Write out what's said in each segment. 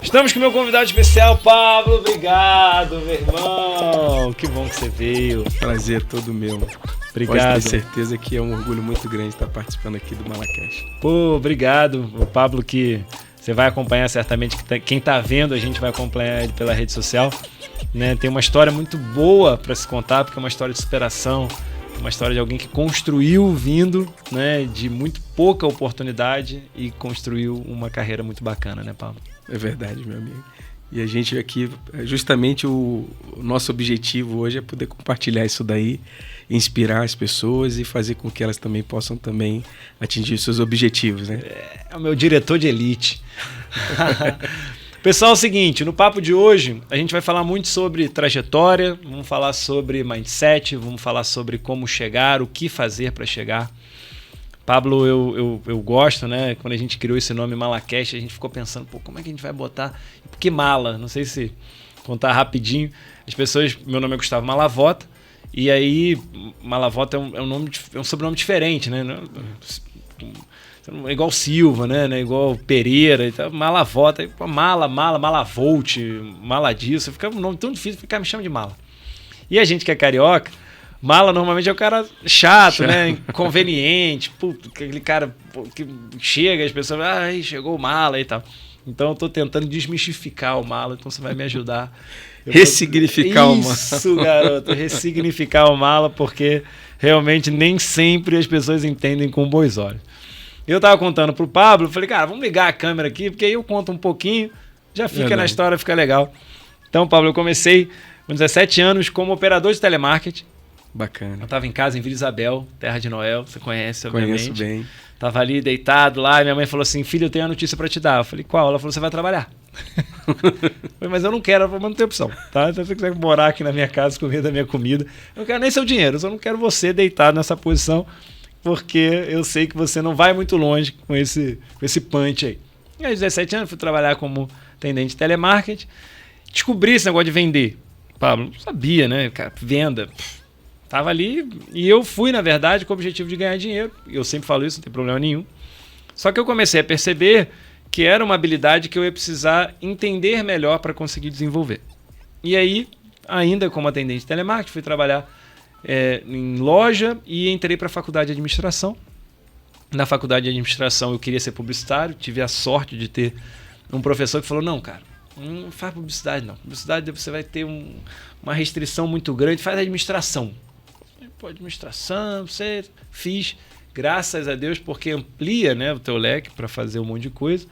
Estamos com o meu convidado especial, Pablo. Obrigado, meu irmão. Que bom que você veio. Prazer todo meu. Obrigado. Pode ter certeza que é um orgulho muito grande estar participando aqui do Malacast. Pô, obrigado. O Pablo que você vai acompanhar certamente. Quem tá vendo, a gente vai acompanhar ele pela rede social. Né? Tem uma história muito boa para se contar, porque é uma história de superação. Uma história de alguém que construiu vindo, né, de muito pouca oportunidade e construiu uma carreira muito bacana, né, Pablo? É verdade, meu amigo. E a gente aqui, justamente o nosso objetivo hoje é poder compartilhar isso daí, inspirar as pessoas e fazer com que elas também possam também atingir seus objetivos, né? É o meu diretor de elite. Pessoal, é o seguinte, no papo de hoje a gente vai falar muito sobre trajetória, vamos falar sobre mindset, vamos falar sobre como chegar, o que fazer para chegar. Pablo, eu gosto, né? Quando a gente criou esse nome Malacast, a gente ficou pensando, pô, como é que a gente vai botar? Por que Mala? Não sei se contar rapidinho. As pessoas, meu nome é Gustavo Malavota, e aí Malavota é um sobrenome diferente, né? É igual Silva, né? Igual Pereira, então, Malavota, Malavolt, Mala disso, fica um nome tão difícil, ficar me chama de Mala. E a gente que é carioca, Mala normalmente é o cara chato, né? Inconveniente, puto, aquele cara que chega, as pessoas, chegou o Mala e tal. Então eu tô tentando desmistificar o Mala, então você vai me ajudar. Ressignificar o Mala. Isso, garoto, ressignificar o Mala, porque realmente nem sempre as pessoas entendem com bons olhos. Eu tava contando pro Pablo, falei, cara, vamos ligar a câmera aqui, porque aí eu conto um pouquinho, já fica na história, fica legal. Então, Pablo, eu comecei com 17 anos como operador de telemarketing. Bacana. Eu tava em casa em Vila Isabel, terra de Noel, você conhece, obviamente. Conheço bem. Tava ali deitado lá, e minha mãe falou assim, filho, eu tenho uma notícia pra te dar. Eu falei, qual? Ela falou, você vai trabalhar. Eu falei, mas eu não quero, mas não tem opção, tá? Então, se você quiser morar aqui na minha casa, comer da minha comida, eu não quero nem seu dinheiro, eu só não quero você deitado nessa posição, porque eu sei que você não vai muito longe com esse punch aí. E aos 17 anos fui trabalhar como atendente de telemarketing, descobri esse negócio de vender. Pablo, não sabia, né? Cara, venda, tava ali e eu fui, na verdade, com o objetivo de ganhar dinheiro. Eu sempre falo isso, não tem problema nenhum. Só que eu comecei a perceber que era uma habilidade que eu ia precisar entender melhor para conseguir desenvolver. E aí, ainda como atendente de telemarketing, fui trabalhar em loja e entrei para a faculdade de administração. Na faculdade de administração eu queria ser publicitário, tive a sorte de ter um professor que falou, não, cara, não faz publicidade não. Publicidade você vai ter uma restrição muito grande, faz administração. Pô, administração, você fiz, graças a Deus, porque amplia, né, o teu leque para fazer um monte de coisa.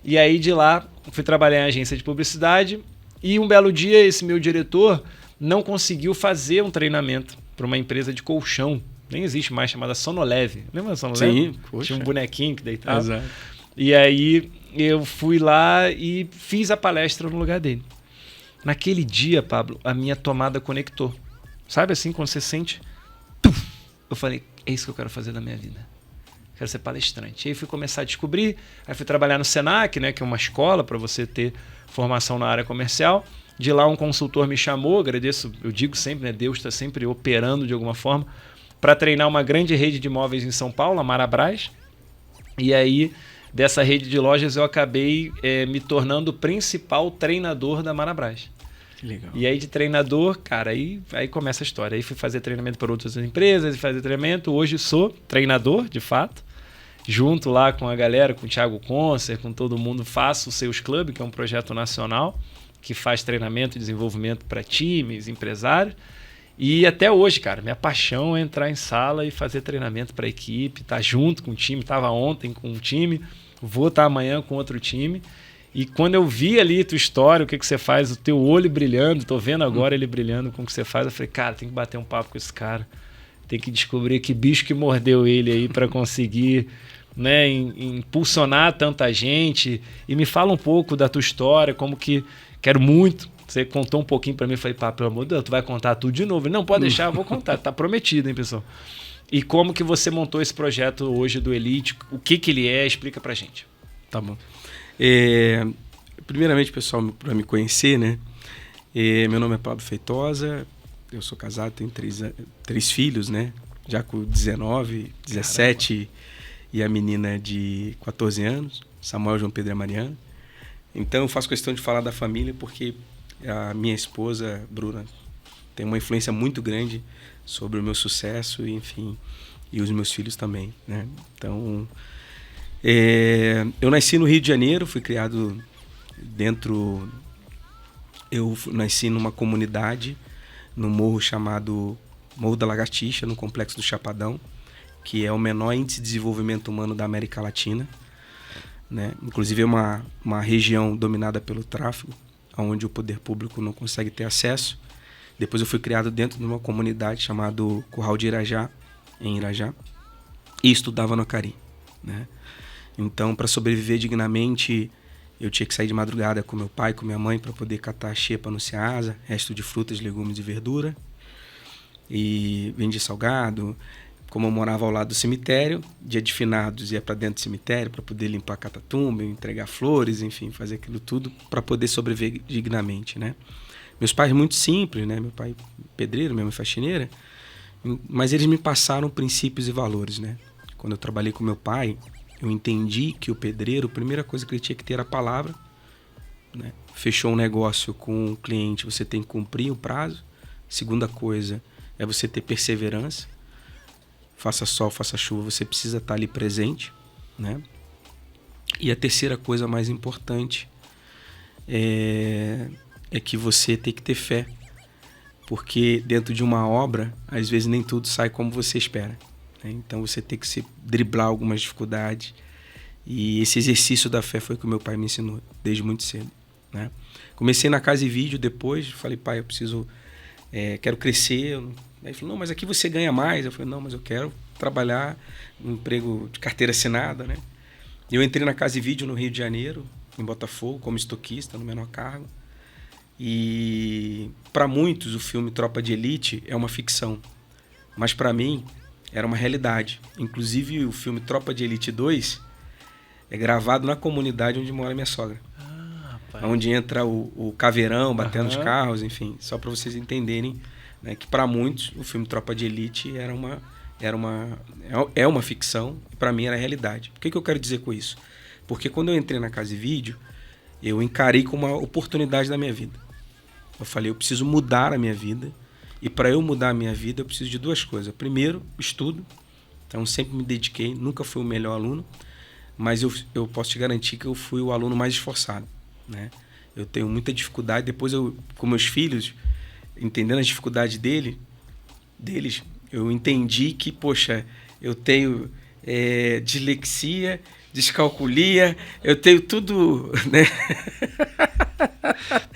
E aí de lá fui trabalhar em agência de publicidade e um belo dia esse meu diretor não conseguiu fazer um treinamento para uma empresa de colchão. Nem existe mais, chamada Sonoleve. Lembra da Sonoleve? Sim, poxa. Tinha um bonequinho que deitava. Exato. E aí eu fui lá e fiz a palestra no lugar dele. Naquele dia, Pablo, a minha tomada conectou. Sabe assim, quando você sente... Eu falei, é isso que eu quero fazer na minha vida. Quero ser palestrante. E aí fui começar a descobrir, aí fui trabalhar no Senac, né, que é uma escola para você ter formação na área comercial. De lá um consultor me chamou, agradeço, eu digo sempre, né, Deus está sempre operando de alguma forma, para treinar uma grande rede de imóveis em São Paulo, a Marabras. E aí, dessa rede de lojas, eu acabei me tornando o principal treinador da Marabras. Que legal. E aí, de treinador, cara, aí começa a história. Aí fui fazer treinamento para outras empresas, fazer treinamento. Hoje sou treinador, de fato. Junto lá com a galera, com o Thiago Concer, com todo mundo, faço o Seus Club, que é um projeto nacional que faz treinamento e desenvolvimento para times, empresários. E até hoje, cara, minha paixão é entrar em sala e fazer treinamento para a equipe, estar junto com o time. Estava ontem com um time, vou estar amanhã com outro time. E quando eu vi ali tua história, o que você faz, o teu olho brilhando, tô vendo agora ele brilhando com o que você faz, eu falei, cara, tem que bater um papo com esse cara. Tem que descobrir que bicho que mordeu ele aí para conseguir, né, impulsionar tanta gente. E me fala um pouco da tua história, como que... Quero muito. Você contou um pouquinho para mim, eu falei, pá, pelo amor de Deus, tu vai contar tudo de novo? Não, pode deixar, eu vou contar, tá prometido, hein, pessoal? E como que você montou esse projeto hoje do Elite, o que ele é, explica pra gente. Tá bom. Primeiramente, pessoal, para me conhecer, né? Meu nome é Pablo Feitosa, eu sou casado, tenho três filhos, né? Já com 19, 17 Caramba. E a menina de 14 anos, Samuel, João Pedro e Mariana. Então eu faço questão de falar da família porque a minha esposa, Bruna, tem uma influência muito grande sobre o meu sucesso, enfim, e os meus filhos também, né? Então, eu nasci no Rio de Janeiro, fui criado eu nasci numa comunidade no morro chamado Morro da Lagartixa, no Complexo do Chapadão, que é o menor índice de desenvolvimento humano da América Latina, né? Inclusive é uma região dominada pelo tráfico, onde o poder público não consegue ter acesso. Depois eu fui criado dentro de uma comunidade chamada Curral de Irajá, em Irajá, e estudava no Acari, né? Então, para sobreviver dignamente, eu tinha que sair de madrugada com meu pai e com minha mãe para poder catar xepa no Ceasa, resto de frutas, legumes e verdura, e vendia salgado. Como eu morava ao lado do cemitério, dia de finados ia para dentro do cemitério para poder limpar a catatumba, entregar flores, enfim, fazer aquilo tudo para poder sobreviver dignamente, né? Meus pais muito simples, né? Meu pai pedreiro, minha mãe faxineira, mas eles me passaram princípios e valores, né? Quando eu trabalhei com meu pai, eu entendi que o pedreiro, a primeira coisa que ele tinha que ter era a palavra, né? Fechou um negócio com o cliente, você tem que cumprir o prazo. Segunda coisa é você ter perseverança. Faça sol, faça chuva, você precisa estar ali presente, né? E a terceira coisa mais importante é que você tem que ter fé, porque dentro de uma obra, às vezes nem tudo sai como você espera, né? Então você tem que se driblar algumas dificuldades, e esse exercício da fé foi o que o meu pai me ensinou desde muito cedo, né? Comecei na Casa e Vídeo depois, falei, pai, eu preciso, quero crescer. Aí ele falou, não, mas aqui você ganha mais. Eu falei, não, mas eu quero trabalhar um emprego de carteira assinada, né? Eu entrei na Casa e Vídeo no Rio de Janeiro, em Botafogo, como estoquista, no menor cargo. E para muitos o filme Tropa de Elite é uma ficção, mas para mim era uma realidade. Inclusive o filme Tropa de Elite 2 é gravado na comunidade onde mora minha sogra. Onde entra o caveirão batendo os carros, enfim, só para vocês entenderem, né, que para muitos o filme Tropa de Elite é uma ficção, e para mim era realidade. O que eu quero dizer com isso? Porque quando eu entrei na Casa e Vídeo, eu encarei como uma oportunidade da minha vida. Eu falei, eu preciso mudar a minha vida, e para eu mudar a minha vida eu preciso de duas coisas. Primeiro, estudo. Então sempre me dediquei, nunca fui o melhor aluno, mas eu posso te garantir que eu fui o aluno mais esforçado, né? Eu tenho muita dificuldade. Depois eu, com meus filhos, entendendo as dificuldades deles, eu entendi que, poxa, eu tenho dislexia, descalculia, eu tenho tudo, né?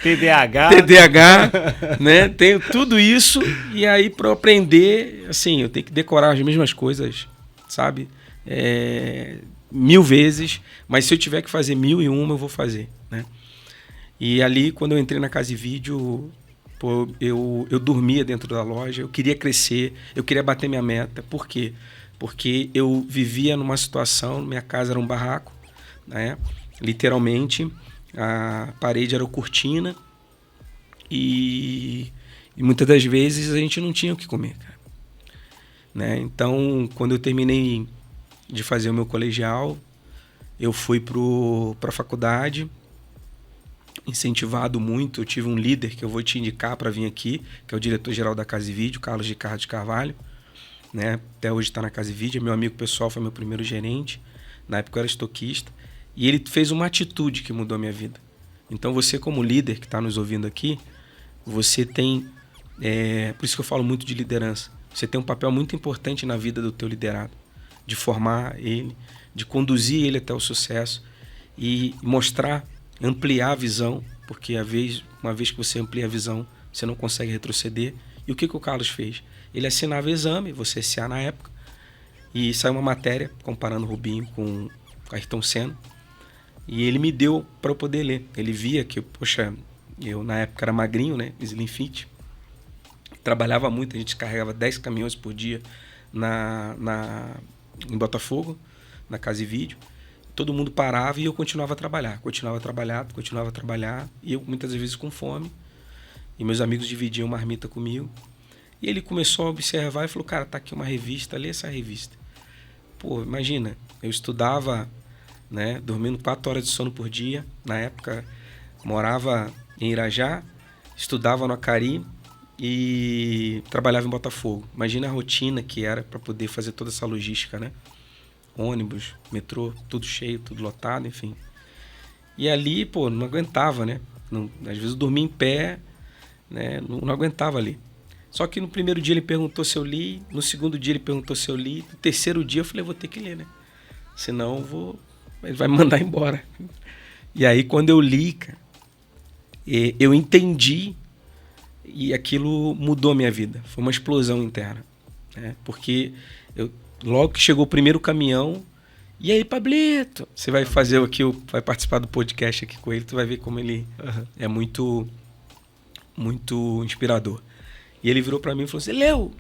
TDAH, né? Tenho tudo isso, e aí para eu aprender, assim, eu tenho que decorar as mesmas coisas, sabe? 1000 vezes, mas se eu tiver que fazer 1001, eu vou fazer, né? E ali, quando eu entrei na Casa e Vídeo, pô, eu dormia dentro da loja, eu queria crescer, eu queria bater minha meta. Por quê? Porque eu vivia numa situação, minha casa era um barraco, né? Literalmente, a parede era cortina, e muitas das vezes a gente não tinha o que comer, cara, né? Então, quando eu terminei de fazer o meu colegial, eu fui para a faculdade, incentivado muito. Eu tive um líder que eu vou te indicar para vir aqui, que é o diretor-geral da Casa e Vídeo, Carlos Ricardo de Carvalho, né? Até hoje está na Casa e Vídeo, é meu amigo pessoal, foi meu primeiro gerente. Na época eu era estoquista, e ele fez uma atitude que mudou a minha vida. Então você, como líder que está nos ouvindo aqui, você tem, por isso que eu falo muito de liderança, você tem um papel muito importante na vida do teu liderado, de formar ele, de conduzir ele até o sucesso e mostrar, ampliar a visão, porque uma vez que você amplia a visão, você não consegue retroceder. E o que o Carlos fez? Ele assinava exame, você SA na época, e saiu uma matéria comparando o Rubinho com Ayrton Senna, e ele me deu para eu poder ler. Ele via que, poxa, eu na época era magrinho, né, slim fit, trabalhava muito, a gente carregava 10 caminhões por dia em Botafogo, na Casa e Vídeo. Todo mundo parava e eu continuava a trabalhar, e eu muitas vezes com fome, e meus amigos dividiam marmita comigo. E ele começou a observar e falou, cara, tá aqui uma revista, lê essa revista. Pô, imagina, eu estudava né? Dormindo 4 horas de sono por dia. Na época, morava em Irajá, estudava no Acari e trabalhava em Botafogo. Imagina a rotina que era para poder fazer toda essa logística, né? Ônibus, metrô, tudo cheio, tudo lotado, enfim. E ali, pô, não aguentava, né? Não, às vezes eu dormia em pé, né? Não aguentava ali. Só que no primeiro dia ele perguntou se eu li, no segundo dia ele perguntou se eu li, no terceiro dia eu falei, eu vou ter que ler, né? Senão ele vai me mandar embora. E aí quando eu li, cara, eu entendi e aquilo mudou a minha vida. Foi uma explosão interna, né? Porque logo que chegou o primeiro caminhão, e aí, Pablito, você vai fazer aqui, vai participar do podcast aqui com ele, tu vai ver como ele é muito, muito inspirador. E ele virou para mim e falou: você leu? Eu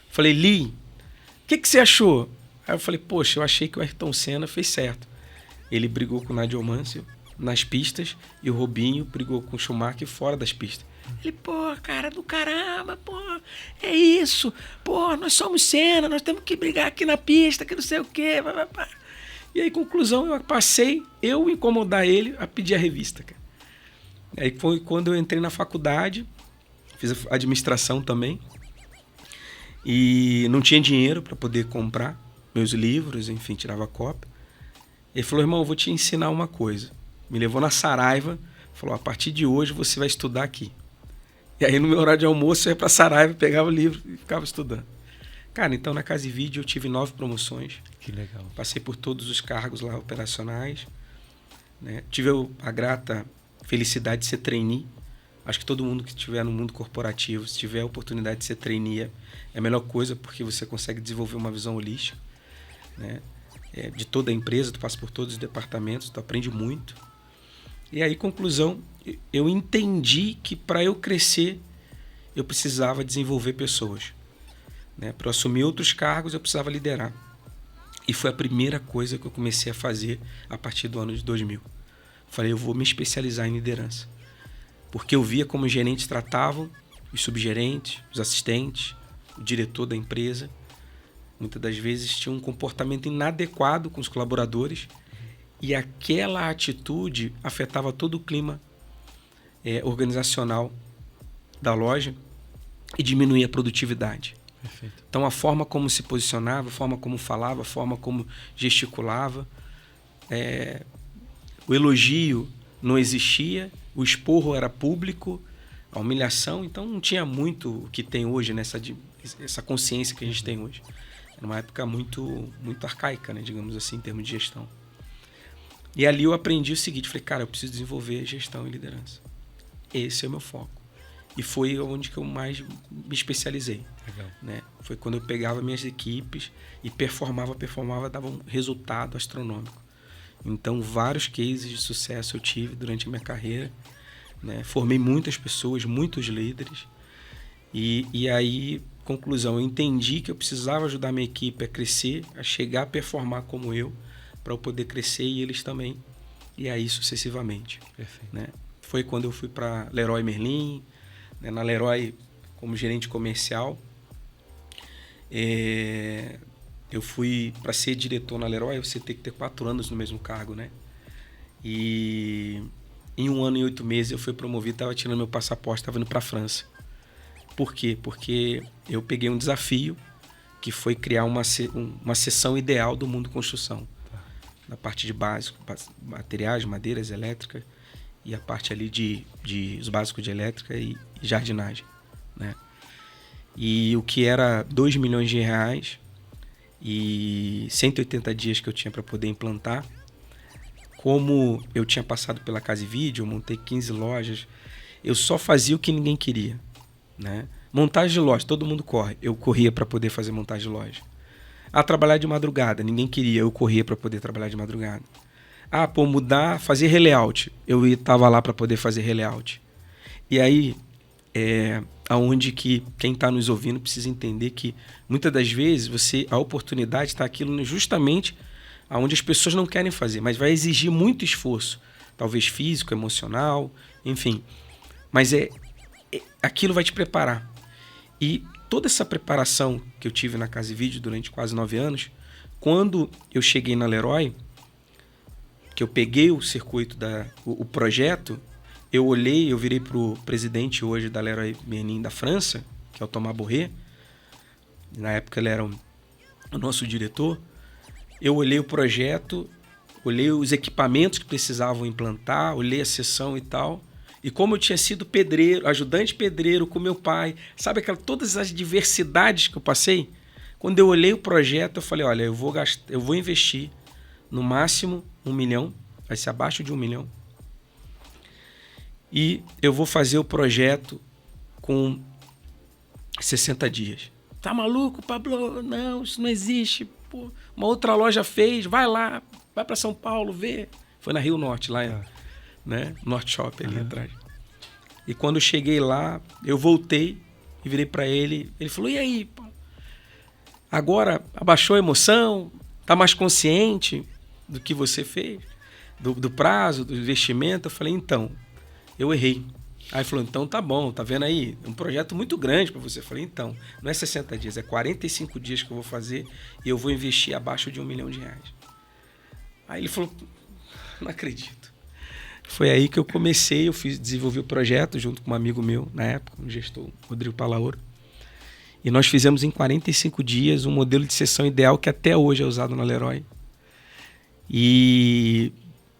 falei: li. O que você achou? Aí eu falei: poxa, eu achei que o Ayrton Senna fez certo. Ele brigou com o Nigel Mansell nas pistas e o Robinho brigou com o Schumacher fora das pistas. Ele, pô, cara do caramba, pô, é isso. Pô, nós somos Senna, nós temos que brigar aqui na pista, que não sei o quê. E aí, conclusão, eu passei, eu incomodar ele a pedir a revista, cara. Aí foi quando eu entrei na faculdade, fiz administração também, e não tinha dinheiro para poder comprar meus livros, enfim, tirava cópia. Ele falou: irmão, eu vou te ensinar uma coisa. Me levou na Saraiva, falou: a partir de hoje você vai estudar aqui. E aí no meu horário de almoço eu ia para Saraiva, pegava o livro e ficava estudando. Cara, então na Casa e Vídeo eu tive 9 promoções. Que legal. Passei por todos os cargos lá operacionais, né? Tive a grata felicidade de ser trainee. Acho que todo mundo que estiver no mundo corporativo, se tiver a oportunidade de ser trainee, é a melhor coisa, porque você consegue desenvolver uma visão holística, né? De toda a empresa, tu passa por todos os departamentos, tu aprende muito. E aí, conclusão, eu entendi que para eu crescer, eu precisava desenvolver pessoas, né? Para eu assumir outros cargos, eu precisava liderar. E foi a primeira coisa que eu comecei a fazer a partir do ano de 2000. Falei: eu vou me especializar em liderança. Porque eu via como os gerentes tratavam os subgerentes, os assistentes, o diretor da empresa. Muitas das vezes tinha um comportamento inadequado com os colaboradores e aquela atitude afetava todo o clima organizacional da loja e diminuía a produtividade. Perfeito. Então, a forma como se posicionava, a forma como falava, a forma como gesticulava, o elogio não existia, o esporro era público, a humilhação, então não tinha muito o que tem hoje, essa consciência que a gente tem hoje. Era uma época muito, muito arcaica, né, digamos assim, em termos de gestão. E ali eu aprendi o seguinte, falei: cara, eu preciso desenvolver gestão e liderança. Esse é o meu foco. E foi onde que eu mais me especializei. Legal. Né? Foi quando eu pegava minhas equipes e performava, dava um resultado astronômico. Então, vários cases de sucesso eu tive durante a minha carreira, né? Formei muitas pessoas, muitos líderes. E aí, conclusão, eu entendi que eu precisava ajudar minha equipe a crescer, a chegar a performar como eu, para eu poder crescer e eles também. E aí, sucessivamente. Perfeito. Né? Foi quando eu fui para Leroy Merlin, né? Na Leroy, como gerente comercial. Eu fui para ser diretor na Leroy, você tem que ter 4 anos no mesmo cargo, né? E em 1 ano e 8 meses eu fui promovido, estava tirando meu passaporte, estava indo para a França. Por quê? Porque eu peguei um desafio que foi criar uma seção ideal do mundo construção. Na parte de básico, materiais, madeiras, elétricas, e a parte ali de os básicos de elétrica e jardinagem, né? E o que era 2 milhões de reais e 180 dias que eu tinha para poder implantar, como eu tinha passado pela Casa e Vídeo, eu montei 15 lojas, eu só fazia o que ninguém queria, né? Montagem de loja, todo mundo corre, eu corria para poder fazer montagem de loja. Trabalhar de madrugada, ninguém queria, eu corria para poder trabalhar de madrugada. Mudar, fazer relayout, eu estava lá para poder fazer relayout. E aí, aonde que quem está nos ouvindo precisa entender que muitas das vezes a oportunidade está aquilo justamente aonde as pessoas não querem fazer, mas vai exigir muito esforço, talvez físico, emocional, enfim. Mas aquilo vai te preparar. E toda essa preparação que eu tive na Casa e Vídeo durante quase 9 anos, quando eu cheguei na Leroy, que eu peguei o circuito, o projeto, eu olhei, eu virei pro presidente hoje da Leroy Merlin da França, que é o Thomas Borré. Na época ele era o nosso diretor. Eu olhei o projeto, olhei os equipamentos que precisavam implantar, olhei a seção e tal. E como eu tinha sido pedreiro, ajudante pedreiro com meu pai, sabe todas as diversidades que eu passei? Quando eu olhei o projeto, eu falei, olha, eu vou investir no máximo 1 milhão, vai ser abaixo de 1 milhão. E eu vou fazer o projeto com 60 dias. Tá maluco, Pablo? Não, isso não existe. Pô, uma outra loja fez, vai lá, vai para São Paulo ver. Foi na Rio Norte, lá, né? Norte Shopping ali atrás. E quando eu cheguei lá, eu voltei e virei para ele. Ele falou, e aí, pô? Agora abaixou a emoção? Tá mais consciente do que você fez? Do prazo, do investimento? Eu falei, então, eu errei. Aí ele falou, então tá bom, tá vendo aí? Um projeto muito grande para você. Eu falei, então, não é 60 dias, é 45 dias que eu vou fazer e eu vou investir abaixo de R$1 milhão. Aí ele falou, não acredito. Foi aí que eu comecei, desenvolvi o projeto junto com um amigo meu, na época, um gestor, Rodrigo Palaoro. E nós fizemos em 45 dias um modelo de sessão ideal que até hoje é usado na Leroy. E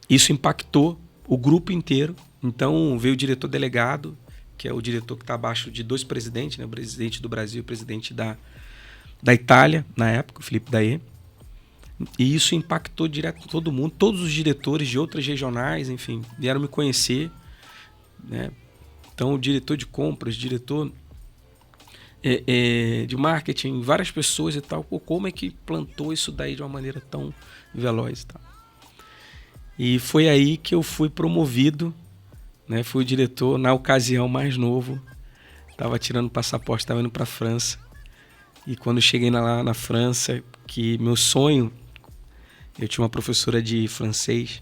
isso impactou o grupo inteiro. Então veio o diretor delegado, que é o diretor que está abaixo de 2 presidentes, né? O presidente do Brasil e o presidente da Itália, na época, o Felipe Daê. E isso impactou direto todo mundo, todos os diretores de outras regionais, enfim, vieram me conhecer, né? Então o diretor de compras, diretor de marketing, várias pessoas e tal, como é que plantou isso daí de uma maneira tão veloz e tal. E foi aí que eu fui promovido, né? Fui o diretor, na ocasião, mais novo. Estava tirando passaporte, estava indo para a França. E quando cheguei lá na França, que meu sonho, eu tinha uma professora de francês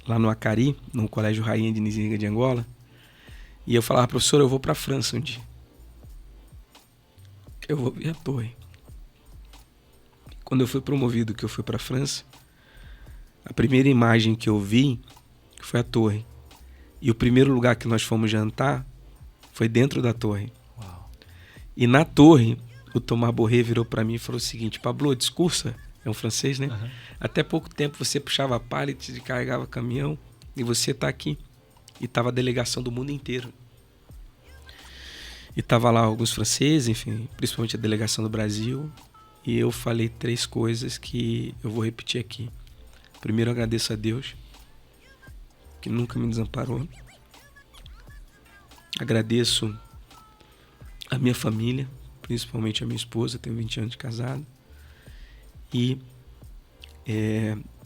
lá no Acari, no Colégio Rainha de Nizinga de Angola. E eu falava, professora, eu vou para a França um dia. Eu vou ver a torre. Quando eu fui promovido, que eu fui para a França, a primeira imagem que eu vi foi a torre. E o primeiro lugar que nós fomos jantar foi dentro da torre. Uau. E na torre, o Thomas Borré virou para mim e falou o seguinte, Pablo, discursa, é um francês, né? Uhum. Até pouco tempo você puxava pallet e carregava caminhão e você está aqui. E estava a delegação do mundo inteiro. E estava lá alguns franceses, enfim, principalmente a delegação do Brasil. E eu falei 3 coisas que eu vou repetir aqui. Primeiro, eu agradeço a Deus, que nunca me desamparou. Agradeço a minha família, principalmente a minha esposa, tenho 20 anos de casado. E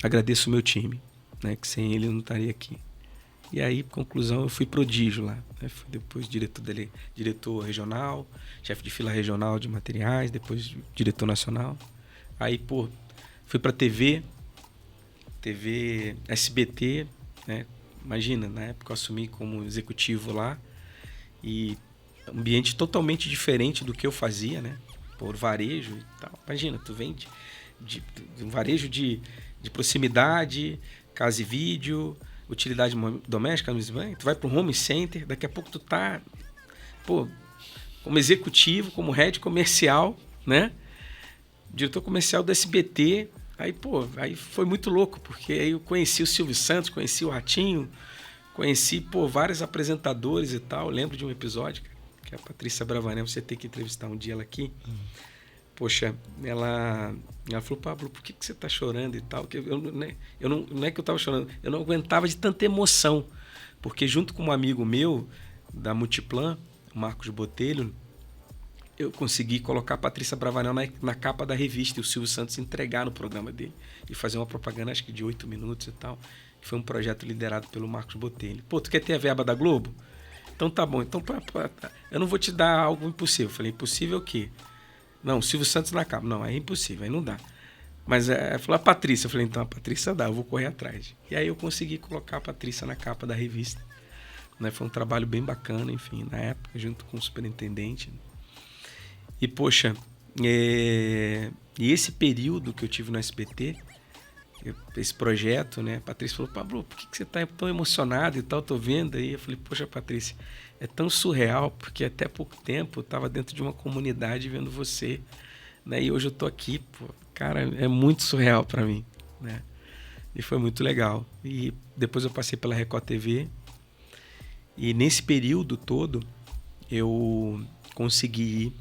agradeço o meu time, né, que sem ele eu não estaria aqui. E aí, conclusão, eu fui prodígio lá. Né? Fui depois diretor regional, chefe de fila regional de materiais, depois diretor nacional. Aí, fui para TV SBT, né? Imagina, na época eu assumi como executivo lá e ambiente totalmente diferente do que eu fazia, né? Por varejo e tal. Imagina, tu vem de um varejo de proximidade, casa e vídeo, utilidade doméstica, tu vai para um home center, daqui a pouco tu tá como executivo, como head comercial, né? Diretor comercial do SBT. Aí foi muito louco, porque aí eu conheci o Silvio Santos, conheci o Ratinho, conheci, vários apresentadores e tal. Eu lembro de um episódio, que a Patrícia Bravanel, você tem que entrevistar um dia ela aqui. Poxa, ela falou, Pablo, por que você tá chorando e tal? Não é que eu tava chorando, eu não aguentava de tanta emoção. Porque junto com um amigo meu, da Multiplan, o Marcos Botelho, eu consegui colocar a Patrícia Bravanel na capa da revista e o Silvio Santos entregar no programa dele e fazer uma propaganda, acho que de 8 minutos e tal. Foi um projeto liderado pelo Marcos Botelho. Tu quer ter a verba da Globo? Então tá bom. Então eu não vou te dar algo impossível. Eu falei, impossível o quê? Não, o Silvio Santos na capa. Não, é impossível, aí não dá. Mas falou a Patrícia. Eu falei, então a Patrícia dá, eu vou correr atrás. E aí eu consegui colocar a Patrícia na capa da revista. Né? Foi um trabalho bem bacana, enfim, na época, junto com o superintendente. E, poxa, e esse período que eu tive no SBT, esse projeto, né? A Patrícia falou, Pablo, por que você está tão emocionado e tal? Tô vendo aí. Eu falei, poxa, Patrícia, é tão surreal, porque até pouco tempo eu estava dentro de uma comunidade vendo você, né? E hoje eu tô aqui, pô, cara, é muito surreal para mim, né? E foi muito legal. E depois eu passei pela Record TV, e nesse período todo eu consegui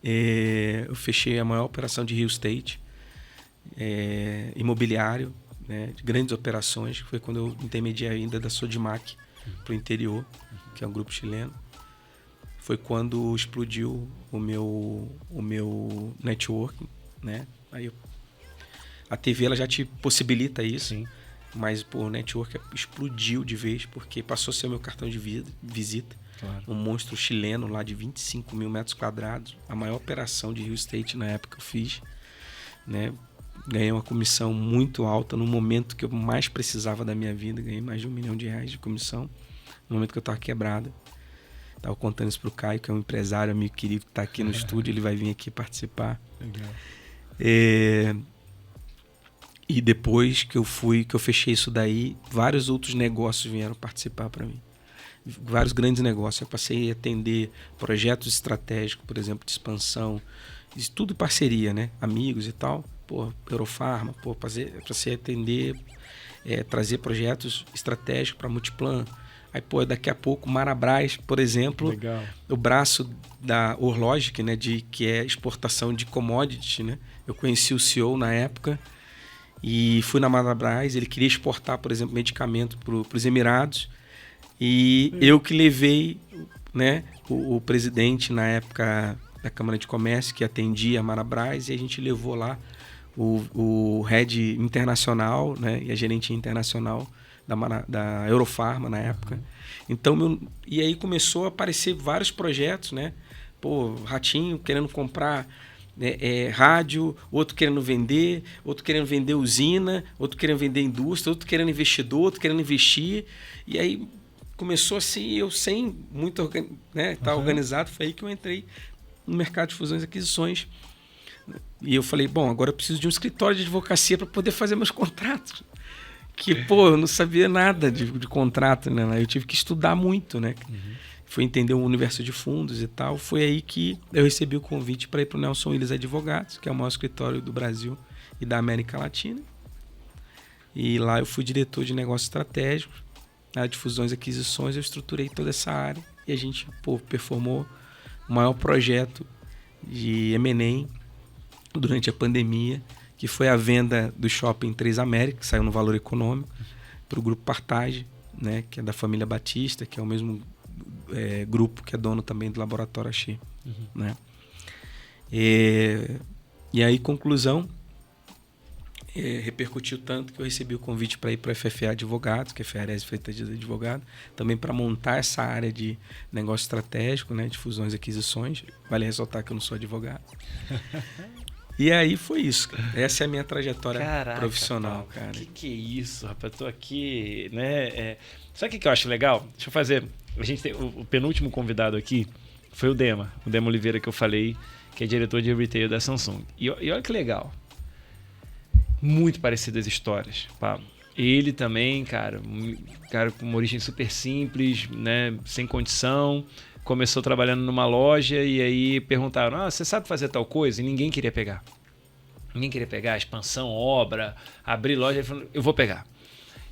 eu fechei a maior operação de real estate, imobiliário, né, de grandes operações, que foi quando eu intermediei ainda da Sodimac para o interior, que é um grupo chileno. Foi quando explodiu o meu networking, né? Aí a TV ela já te possibilita isso. Sim. Mas o network explodiu de vez, porque passou a ser o meu cartão de visita. Claro. Um monstro chileno lá de 25 mil metros quadrados, a maior operação de real estate na época que eu fiz, né? Ganhei uma comissão muito alta no momento que eu mais precisava da minha vida. Ganhei mais de R$1 milhão de comissão no momento que eu estava quebrado. Estava contando isso para o Caio, que é um empresário, amigo querido, que está aqui no estúdio. Ele vai vir aqui participar. Legal. E depois que eu fechei isso daí, vários outros negócios vieram participar para mim. Vários grandes negócios. Eu passei a atender projetos estratégicos, por exemplo, de expansão. Isso tudo parceria, né? Amigos e tal. Pô, Eurofarma, passei a atender, trazer projetos estratégicos para Multiplan. Aí, daqui a pouco, Marabras, por exemplo, legal. O braço da Orlogic, né, que é exportação de commodity, né? Eu conheci o CEO na época e fui na Marabras. Ele queria exportar, por exemplo, medicamento para os Emirados. E eu que levei, né, o presidente, na época, da Câmara de Comércio, que atendia a Marabras, e a gente levou lá o head internacional, né, e a gerente internacional da Eurofarma na época. Uhum. Então, e aí começou a aparecer vários projetos, né? Ratinho querendo comprar rádio, outro querendo vender usina, outro querendo vender indústria, outro querendo investidor, outro querendo investir. E aí começou assim, eu sem muito estar organizado, foi aí que eu entrei no mercado de fusões e aquisições. E eu falei, agora eu preciso de um escritório de advocacia para poder fazer meus contratos. Que, eu não sabia nada de contrato, né? Eu tive que estudar muito, né? Uhum. Fui entender o universo de fundos e tal. Foi aí que eu recebi o convite para ir para o Nelson Willis Advogados, que é o maior escritório do Brasil e da América Latina. E lá eu fui diretor de negócios estratégicos, de fusões e aquisições. Eu estruturei toda essa área e a gente performou o maior projeto de M&A durante a pandemia, que foi a venda do Shopping Três Américas, que saiu no Valor Econômico, para o Grupo Partage, né, que é da família Batista, que é o mesmo grupo que é dono também do Laboratório Axê. Uhum. Né? E aí, conclusão, repercutiu tanto que eu recebi o convite para ir para a FFA Advogados, que é Ferrez Freitas de Advogado, também para montar essa área de negócio estratégico, né, de fusões e aquisições. Vale ressaltar que eu não sou advogado. E aí foi isso. Essa é a minha trajetória profissional, cara. Que é isso, rapaz? Tô aqui, né? Sabe o que eu acho legal? Deixa eu fazer... A gente tem o penúltimo convidado aqui foi o Dema Oliveira, que eu falei, que é diretor de retail da Samsung. E olha que legal. Muito parecidas histórias, Pablo. Ele também, cara com uma origem super simples, né? Sem condição. Começou trabalhando numa loja e aí perguntaram, você sabe fazer tal coisa? E ninguém queria pegar. Ninguém queria pegar, expansão, obra, abrir loja. Ele falou, eu vou pegar.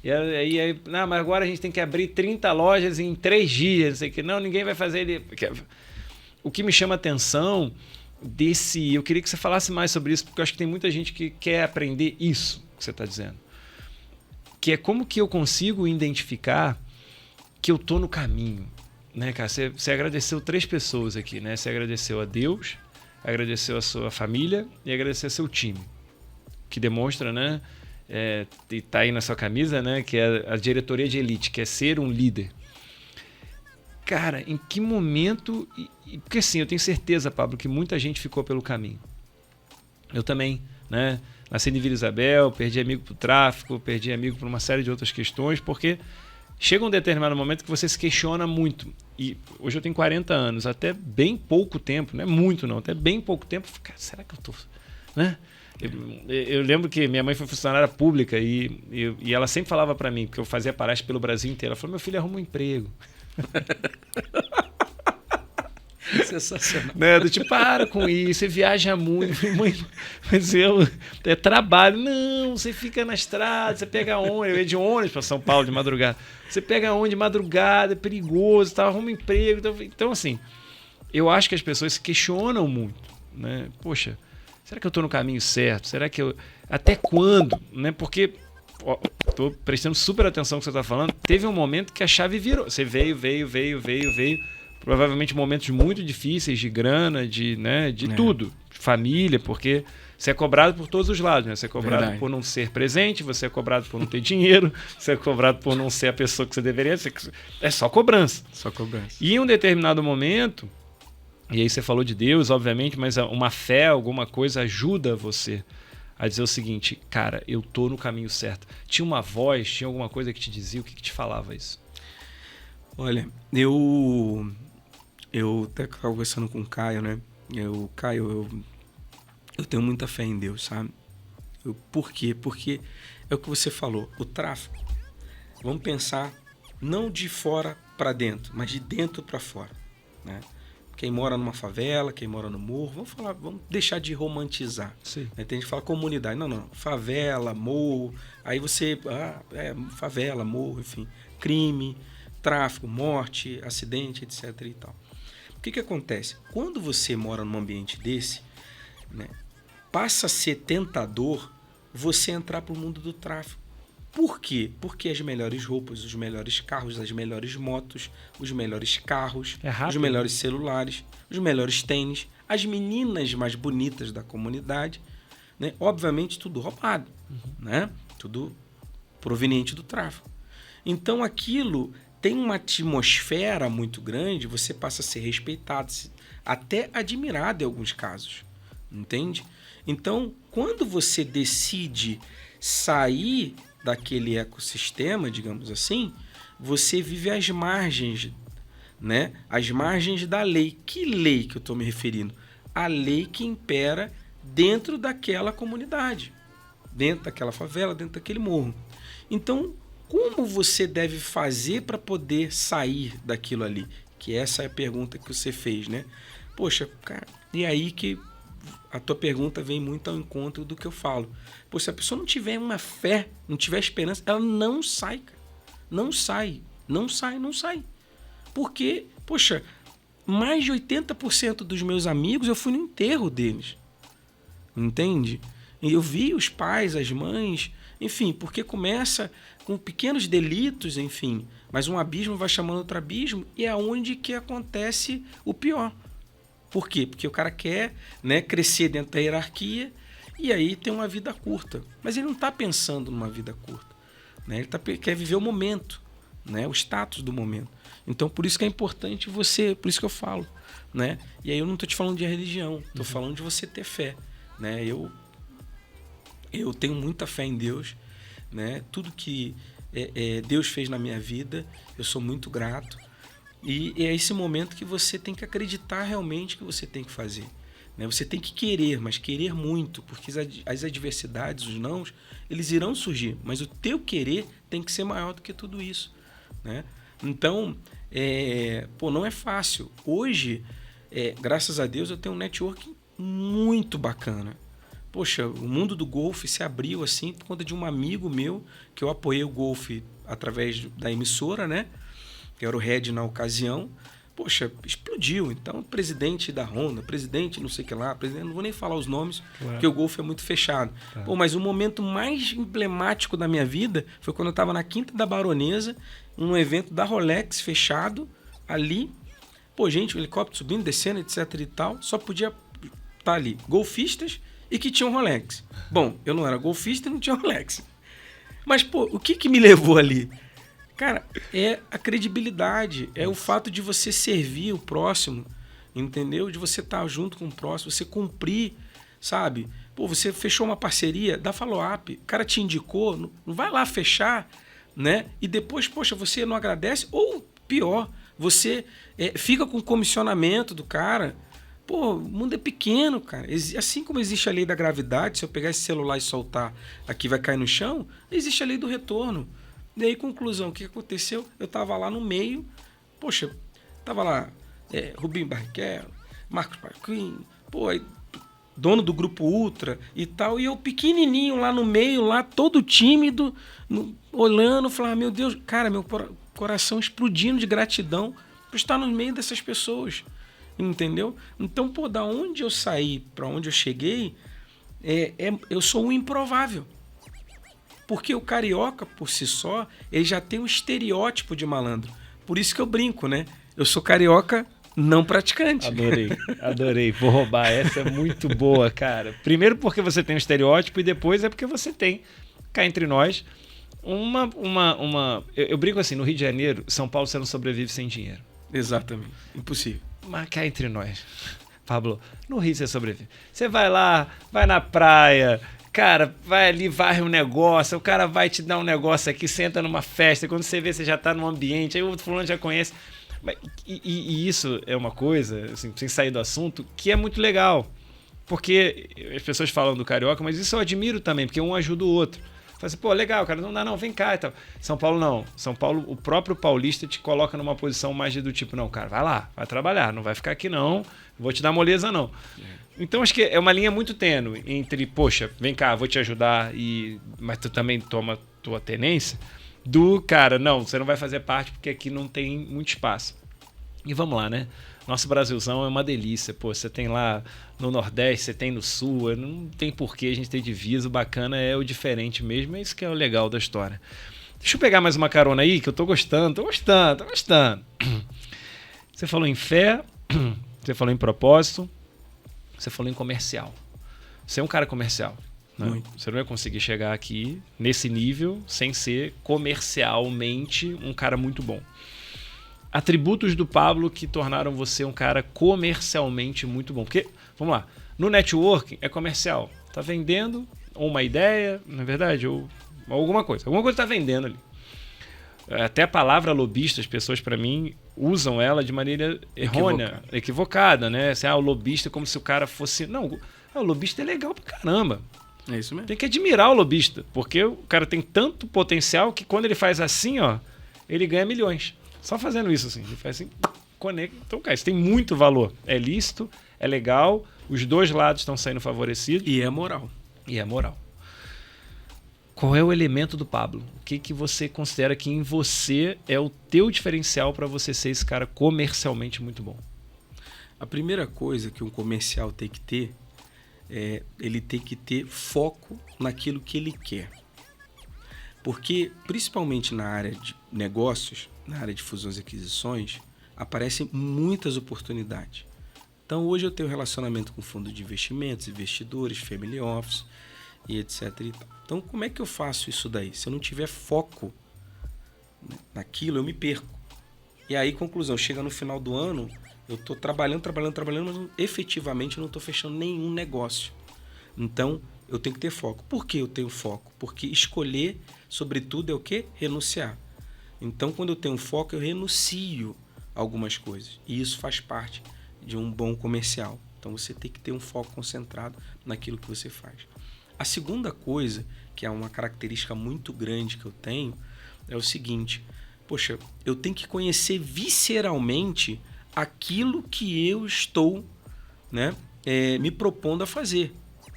E aí mas agora a gente tem que abrir 30 lojas em 3 dias. Não sei o que. Não, ninguém vai fazer. O que me chama a atenção eu queria que você falasse mais sobre isso, porque eu acho que tem muita gente que quer aprender isso que você está dizendo. Que é como que eu consigo identificar que eu estou no caminho. Né, cara? Você agradeceu 3 pessoas aqui, né? Você agradeceu a Deus, agradeceu a sua família e agradeceu ao seu time, que demonstra, né? E tá aí na sua camisa, né? Que é a diretoria de elite, que é ser um líder. Cara, em que momento... Porque assim, eu tenho certeza, Pablo, que muita gente ficou pelo caminho. Eu também, né? Nasci em Vila Isabel, perdi amigo pro tráfico, perdi amigo por uma série de outras questões, porque chega um determinado momento que você se questiona muito. E hoje eu tenho 40 anos, até bem pouco tempo, não é muito não, até bem pouco tempo, cara, será que eu tô... Né? Eu lembro que minha mãe foi funcionária pública e ela sempre falava para mim, porque eu fazia palestra pelo Brasil inteiro, ela falou, meu filho, arruma um emprego. Sensacional. Né? Do tipo, para com isso, você viaja muito. Mãe, mas é trabalho. Não, você fica na estrada, você pega ônibus, eu ia de ônibus para São Paulo de madrugada. Você pega ônibus de madrugada, é perigoso, tá, arruma um emprego. Então, assim, eu acho que as pessoas se questionam muito, né? Poxa, será que eu estou no caminho certo? Será que eu... Até quando? Né? Porque, estou prestando super atenção no que você está falando, teve um momento que a chave virou. Você veio. Provavelmente momentos muito difíceis de grana, de tudo. Família, porque você é cobrado por todos os lados. Né? Você é cobrado por não ser presente, você é cobrado por não ter dinheiro, você é cobrado por não ser a pessoa que você deveria ser. É só cobrança. Só cobrança. E em um determinado momento, e aí você falou de Deus, obviamente, mas uma fé, alguma coisa ajuda você a dizer o seguinte, cara, eu tô no caminho certo. Tinha uma voz, tinha alguma coisa que te dizia, o que te falava isso? Olha, eu até estava conversando com o Caio, né? Caio, eu tenho muita fé em Deus, sabe? Por quê? Porque é o que você falou, o tráfico. Vamos pensar não de fora para dentro, mas de dentro para fora, né? Quem mora numa favela, quem mora no morro, vamos deixar de romantizar. Sim. Né? Tem gente que fala comunidade. Não. Favela, morro, aí você... favela, morro, enfim. Crime, tráfico, morte, acidente, etc. e tal. O que acontece? Quando você mora num ambiente desse, né, passa a ser tentador você entrar para o mundo do tráfico. Por quê? Porque as melhores roupas, os melhores carros, as melhores motos, os melhores carros, os melhores celulares, os melhores tênis, as meninas mais bonitas da comunidade, né? Obviamente tudo roubado, né? Tudo proveniente do tráfico. Então aquilo tem uma atmosfera muito grande, você passa a ser respeitado, até admirado em alguns casos, entende? Então, quando você decide sair daquele ecossistema, digamos assim, você vive às margens, né? Às margens da lei. Que lei que eu estou me referindo? A lei que impera dentro daquela comunidade, dentro daquela favela, dentro daquele morro. Então, como você deve fazer para poder sair daquilo ali? Que essa é a pergunta que você fez, né? Poxa, cara, e aí que a tua pergunta vem muito ao encontro do que eu falo. Pô, se a pessoa não tiver uma fé, não tiver esperança, ela não sai, cara. Não sai. Porque, poxa, mais de 80% dos meus amigos eu fui no enterro deles. Entende? E eu vi os pais, as mães, enfim, porque começa com pequenos delitos, enfim, mas um abismo vai chamando outro abismo e é onde que acontece o pior. Por quê? Porque o cara quer, né, crescer dentro da hierarquia e aí tem uma vida curta. Mas ele não está pensando numa vida curta, né? Ele quer viver o momento, né, o status do momento. Então, por isso que é importante você... Por isso que eu falo, né? E aí eu não estou te falando de religião, estou falando de você ter fé, né? Eu tenho muita fé em Deus, né? Tudo que Deus fez na minha vida, eu sou muito grato. E é esse momento que você tem que acreditar realmente que você tem que fazer, né? Você tem que querer, mas querer muito, porque as adversidades, os nãos, eles irão surgir, mas o teu querer tem que ser maior do que tudo isso, né? Então, não é fácil. Hoje, graças a Deus, eu tenho um networking muito bacana. Poxa, o mundo do golfe se abriu assim por conta de um amigo meu, que eu apoiei o golfe através da emissora, né? Que era o head na ocasião. Poxa, explodiu. Então, presidente da Honda, presidente não sei o que lá, não vou nem falar os nomes, claro, porque o golfe é muito fechado. Claro. Pô, mas o momento mais emblemático da minha vida foi quando eu estava na Quinta da Baronesa, num evento da Rolex fechado, ali. Pô, gente, o helicóptero subindo, descendo, etc e tal, só podia estar ali golfistas e que tinham Rolex. Bom, eu não era golfista e não tinha Rolex. Mas, pô, o que me levou ali? Cara, é a credibilidade, é o fato de você servir o próximo, entendeu? De você estar junto com o próximo, você cumprir, sabe? Pô, você fechou uma parceria, dá follow-up, o cara te indicou, não vai lá fechar, né? E depois, poxa, você não agradece, ou pior, você fica com o comissionamento do cara, Pô, o mundo é pequeno, cara. Assim como existe a lei da gravidade, se eu pegar esse celular e soltar aqui vai cair no chão, existe a lei do retorno. E aí, conclusão, o que aconteceu? Eu tava lá no meio, poxa, tava lá Rubinho Barrichello, Marcos Paquim, pô, aí, dono do Grupo Ultra e tal, e eu pequenininho lá no meio, lá todo tímido, olhando, falava, meu Deus, cara, meu coração explodindo de gratidão por estar no meio dessas pessoas, entendeu? Então, pô, da onde eu saí para onde eu cheguei, eu sou um improvável. Porque o carioca, por si só, ele já tem um estereótipo de malandro. Por isso que eu brinco, né? Eu sou carioca não praticante. Adorei. Vou roubar. Essa é muito boa, cara. Primeiro porque você tem um estereótipo e depois é porque você tem, cá entre nós, Eu brinco assim, no Rio de Janeiro, São Paulo você não sobrevive sem dinheiro. Exatamente. Impossível. Mas cá entre nós, Pablo, no Rio você sobrevive. Você vai lá, vai na praia... Cara, vai ali, varre um negócio, o cara vai te dar um negócio aqui, senta numa festa, quando você vê, você já tá num ambiente, aí o fulano já conhece. E isso é uma coisa, assim, sem sair do assunto, que é muito legal. Porque as pessoas falam do carioca, mas isso eu admiro também, porque um ajuda o outro. Fala assim, pô, legal, cara, não dá não, vem cá e tal. São Paulo não. São Paulo, o próprio paulista te coloca numa posição mais do tipo, não, cara, vai lá, vai trabalhar, não vai ficar aqui não, vou te dar moleza não. Então acho que é uma linha muito tênue entre, poxa, vem cá, vou te ajudar, mas tu também toma tua tenência, do cara, não, você não vai fazer parte porque aqui não tem muito espaço. E vamos lá, né? Nosso Brasilzão é uma delícia, pô, você tem lá no Nordeste, você tem no Sul, não tem porquê a gente ter divisa, o bacana é o diferente mesmo, é isso que é o legal da história. Deixa eu pegar mais uma carona aí, que eu tô gostando. Você falou em fé, você falou em propósito, você falou em comercial. Você é um cara comercial. Né? Você não vai conseguir chegar aqui nesse nível sem ser comercialmente um cara muito bom. Atributos do Pablo que tornaram você um cara comercialmente muito bom. Porque, vamos lá, no networking é comercial. Tá vendendo ou uma ideia, na verdade, ou alguma coisa. Alguma coisa tá vendendo ali. Até a palavra lobista, as pessoas, para mim, usam ela de maneira errônea, equivocada, né? Assim, o lobista é como se o cara fosse... Não, o lobista é legal pra caramba. É isso mesmo. Tem que admirar o lobista, porque o cara tem tanto potencial que quando ele faz assim, ó, ele ganha milhões. Só fazendo isso, assim. Ele faz assim, conecta. Então, cara, isso tem muito valor. É lícito, é legal, os dois lados estão saindo favorecidos. E é moral. Qual é o elemento do Pablo? O que você considera que em você é o teu diferencial para você ser esse cara comercialmente muito bom? A primeira coisa que um comercial tem que ter ele tem que ter foco naquilo que ele quer. Porque, principalmente na área de negócios, na área de fusões e aquisições, aparecem muitas oportunidades. Então, hoje eu tenho relacionamento com fundo de investimentos, investidores, family office e etc. Então, como é que eu faço isso daí? Se eu não tiver foco naquilo, eu me perco. E aí, conclusão, chega no final do ano, eu estou trabalhando, mas efetivamente não estou fechando nenhum negócio. Então, eu tenho que ter foco. Por que eu tenho foco? Porque escolher, sobretudo, é o quê? Renunciar. Então, quando eu tenho foco, eu renuncio a algumas coisas. E isso faz parte de um bom comercial. Então, você tem que ter um foco concentrado naquilo que você faz. A segunda coisa, que é uma característica muito grande que eu tenho, é o seguinte. Poxa, eu tenho que conhecer visceralmente aquilo que eu estou, me propondo a fazer.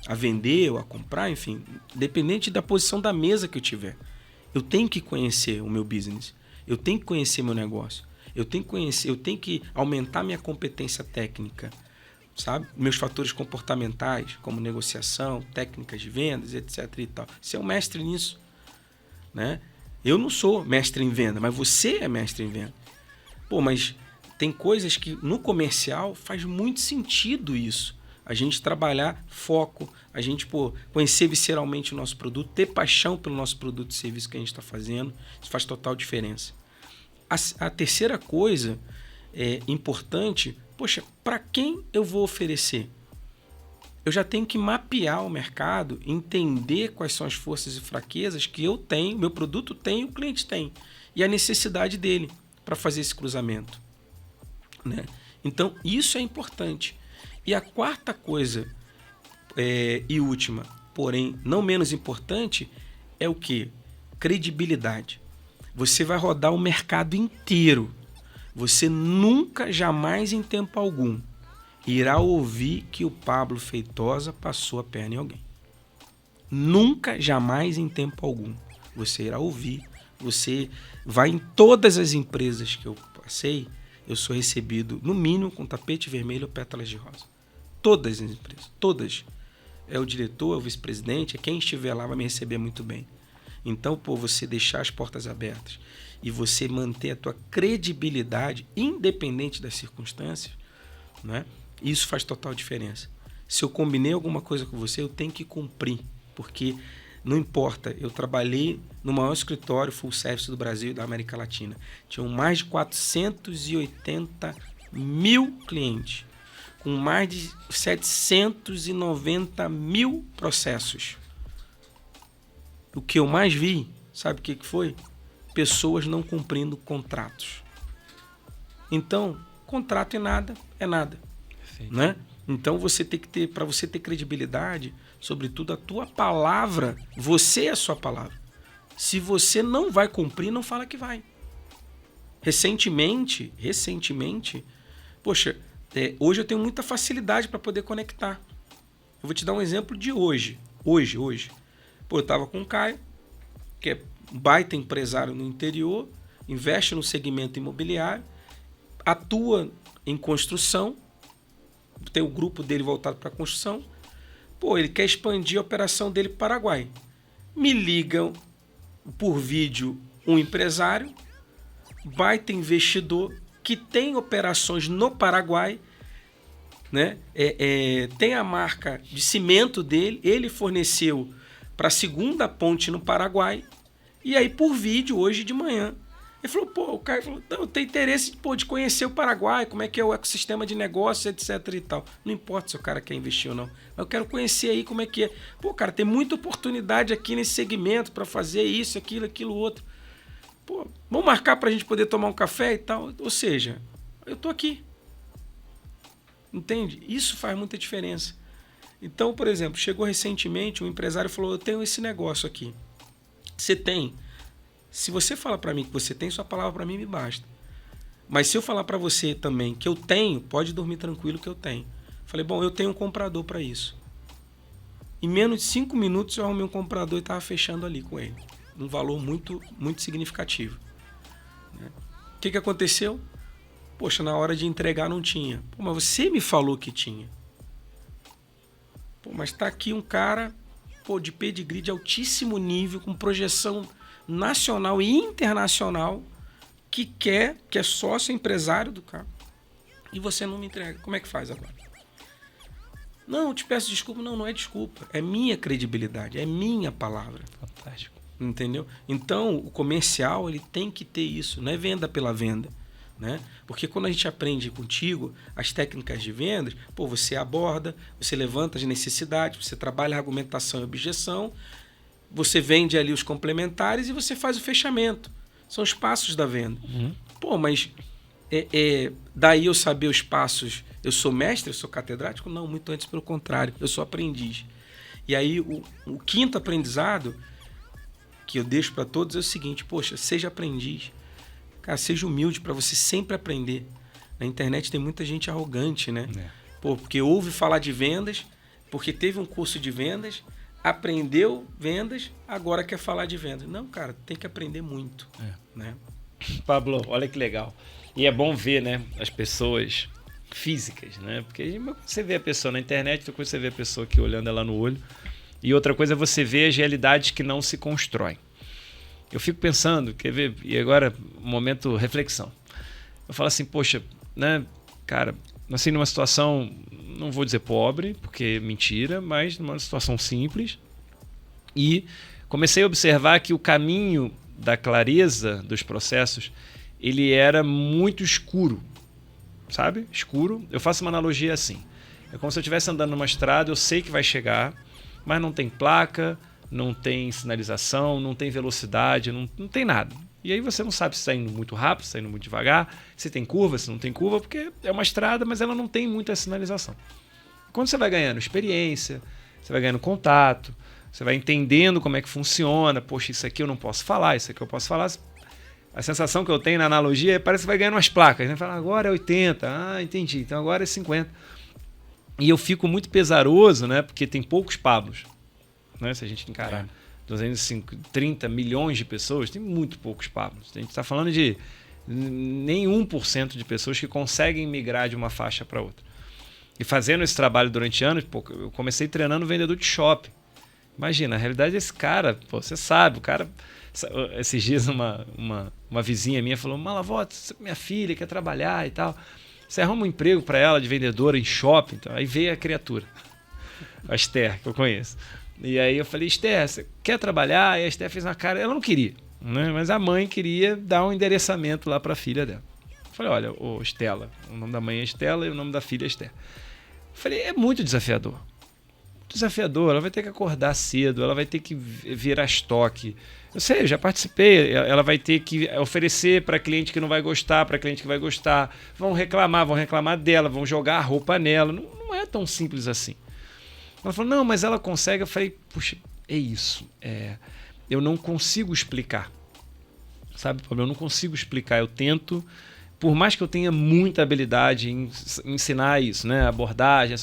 A vender ou a comprar, enfim, dependente da posição da mesa que eu tiver. Eu tenho que conhecer o meu business, eu tenho que conhecer meu negócio, eu tenho que aumentar minha competência técnica, sabe? Meus fatores comportamentais, como negociação, técnicas de vendas, etc. e tal. Você é um mestre nisso, né? Eu não sou mestre em venda, mas você é mestre em venda. Pô, mas tem coisas que no comercial faz muito sentido isso. A gente trabalhar foco, a gente conhecer visceralmente o nosso produto, ter paixão pelo nosso produto e serviço que a gente está fazendo, isso faz total diferença. A terceira coisa importante, poxa, para quem eu vou oferecer? Eu já tenho que mapear o mercado, entender quais são as forças e fraquezas que eu tenho, meu produto tem, o cliente tem, e a necessidade dele para fazer esse cruzamento, né? Então, isso é importante. E a quarta coisa e última, porém não menos importante, é o quê? Credibilidade. Você vai rodar o mercado inteiro. Você nunca, jamais, em tempo algum, irá ouvir que o Pablo Feitosa passou a perna em alguém. Nunca, jamais, em tempo algum. Você irá ouvir. Você vai em todas as empresas que eu passei, eu sou recebido, no mínimo, com tapete vermelho ou pétalas de rosa. Todas as empresas, todas. É o diretor, é o vice-presidente, é quem estiver lá vai me receber muito bem. Então, você deixar as portas abertas e você manter a tua credibilidade, independente das circunstâncias, né? Isso faz total diferença. Se eu combinei alguma coisa com você, eu tenho que cumprir, porque não importa, eu trabalhei no maior escritório full service do Brasil e da América Latina. Tinham mais de 480 mil clientes, com mais de 790 mil processos. O que eu mais vi, sabe o que foi? Pessoas não cumprindo contratos. Então, contrato é nada, né? Então você tem que ter, para você ter credibilidade, sobretudo a tua palavra, você é a sua palavra. Se você não vai cumprir, não fala que vai. Recentemente, poxa, hoje eu tenho muita facilidade para poder conectar. Eu vou te dar um exemplo de hoje. Hoje. Pô, eu estava com o Caio, que é um baita empresário no interior, investe no segmento imobiliário, atua em construção, tem o grupo dele voltado para a construção. Pô, ele quer expandir a operação dele para o Paraguai. Me ligam por vídeo um empresário, baita investidor, que tem operações no Paraguai, né? Tem a marca de cimento dele, ele forneceu para a segunda ponte no Paraguai, e aí por vídeo, hoje de manhã, ele falou, o Caio falou, não, eu tenho interesse de conhecer o Paraguai, como é que é o ecossistema de negócios, etc e tal. Não importa se o cara quer investir ou não, mas eu quero conhecer aí como é que é. Pô, cara, tem muita oportunidade aqui nesse segmento para fazer isso, aquilo, outro. Pô, vamos marcar para a gente poder tomar um café e tal. Ou seja, eu tô aqui. Entende? Isso faz muita diferença. Então, por exemplo, chegou recentemente um empresário e falou, eu tenho esse negócio aqui. Você tem? Se você falar para mim que você tem, sua palavra para mim me basta. Mas se eu falar para você também que eu tenho, pode dormir tranquilo que eu tenho. Falei, bom, eu tenho um comprador para isso. Em menos de 5 minutos eu arrumei um comprador e estava fechando ali com ele. Um valor muito, muito significativo. O que aconteceu? Poxa, na hora de entregar não tinha. Pô, mas você me falou que tinha. Pô, mas está aqui um cara de pedigree de altíssimo nível, com projeção nacional e internacional, que é sócio empresário do cara. E você não me entrega. Como é que faz agora? Não, eu te peço desculpa. Não é desculpa. É minha credibilidade, é minha palavra. Fantástico. Entendeu? Então, o comercial ele tem que ter isso, não é venda pela venda. Né? Porque quando a gente aprende contigo as técnicas de vendas, você aborda, você levanta as necessidades, você trabalha a argumentação e objeção, você vende ali os complementares e você faz o fechamento. São os passos da venda. Mas daí eu saber os passos, eu sou mestre, eu sou catedrático? Não, muito antes pelo contrário, eu sou aprendiz. E aí o quinto aprendizado que eu deixo para todos é o seguinte, poxa, seja aprendiz. Cara, seja humilde para você sempre aprender. Na internet tem muita gente arrogante, né? Porque ouve falar de vendas, porque teve um curso de vendas, aprendeu vendas, agora quer falar de vendas. Não, cara, tem que aprender muito. Né? Pablo, olha que legal. E é bom ver, né, as pessoas físicas, né? Porque você vê a pessoa na internet, outra coisa você vê a pessoa aqui olhando ela no olho. E outra coisa é você ver as realidades que não se constroem. Eu fico pensando, quer ver? E agora, momento reflexão. Eu falo assim, poxa, né, cara, nasci numa situação, não vou dizer pobre, porque é mentira, mas numa situação simples. E comecei a observar que o caminho da clareza dos processos, ele era muito escuro, sabe? Escuro. Eu faço uma analogia assim. É como se eu estivesse andando numa estrada, eu sei que vai chegar, mas não tem placa, não tem sinalização, não tem velocidade, não tem nada. E aí você não sabe se está indo muito rápido, se está indo muito devagar, se tem curva, se não tem curva, porque é uma estrada, mas ela não tem muita sinalização. Quando você vai ganhando experiência, você vai ganhando contato, você vai entendendo como é que funciona. Poxa, isso aqui eu não posso falar, isso aqui eu posso falar. A sensação que eu tenho na analogia é parece que vai ganhando umas placas, né? Fala, agora é 80, entendi, então agora é 50. E eu fico muito pesaroso, né? Porque tem poucos Pablos, né? Se a gente encarar 230 milhões de pessoas, tem muito poucos Pablos. A gente está falando de nem 1% de pessoas que conseguem migrar de uma faixa para outra. E fazendo esse trabalho durante anos, eu comecei treinando vendedor de shopping. Imagina, a realidade desse cara, você sabe, o cara... Esses dias uma vizinha minha falou, Malavó, minha filha quer trabalhar e tal. Você arruma um emprego para ela de vendedora em shopping? Então, aí veio a criatura, a Esther, que eu conheço. E aí eu falei, Esther, você quer trabalhar? E a Esther fez uma cara, ela não queria, né? Mas a mãe queria dar um endereçamento lá para a filha dela. Eu falei, olha, Estela, o nome da mãe é Estela e o nome da filha é Esther. Eu falei, é muito desafiador. Ela vai ter que acordar cedo, ela vai ter que virar estoque. Eu sei, eu já participei. Ela vai ter que oferecer para cliente que não vai gostar, para cliente que vai gostar. Vão reclamar dela, vão jogar a roupa nela. Não é tão simples assim. Ela falou, não, mas ela consegue. Eu falei, puxa, é isso. Eu não consigo explicar. Sabe, Pablo? Eu não consigo explicar. Eu tento, por mais que eu tenha muita habilidade em ensinar isso, né? Abordagem,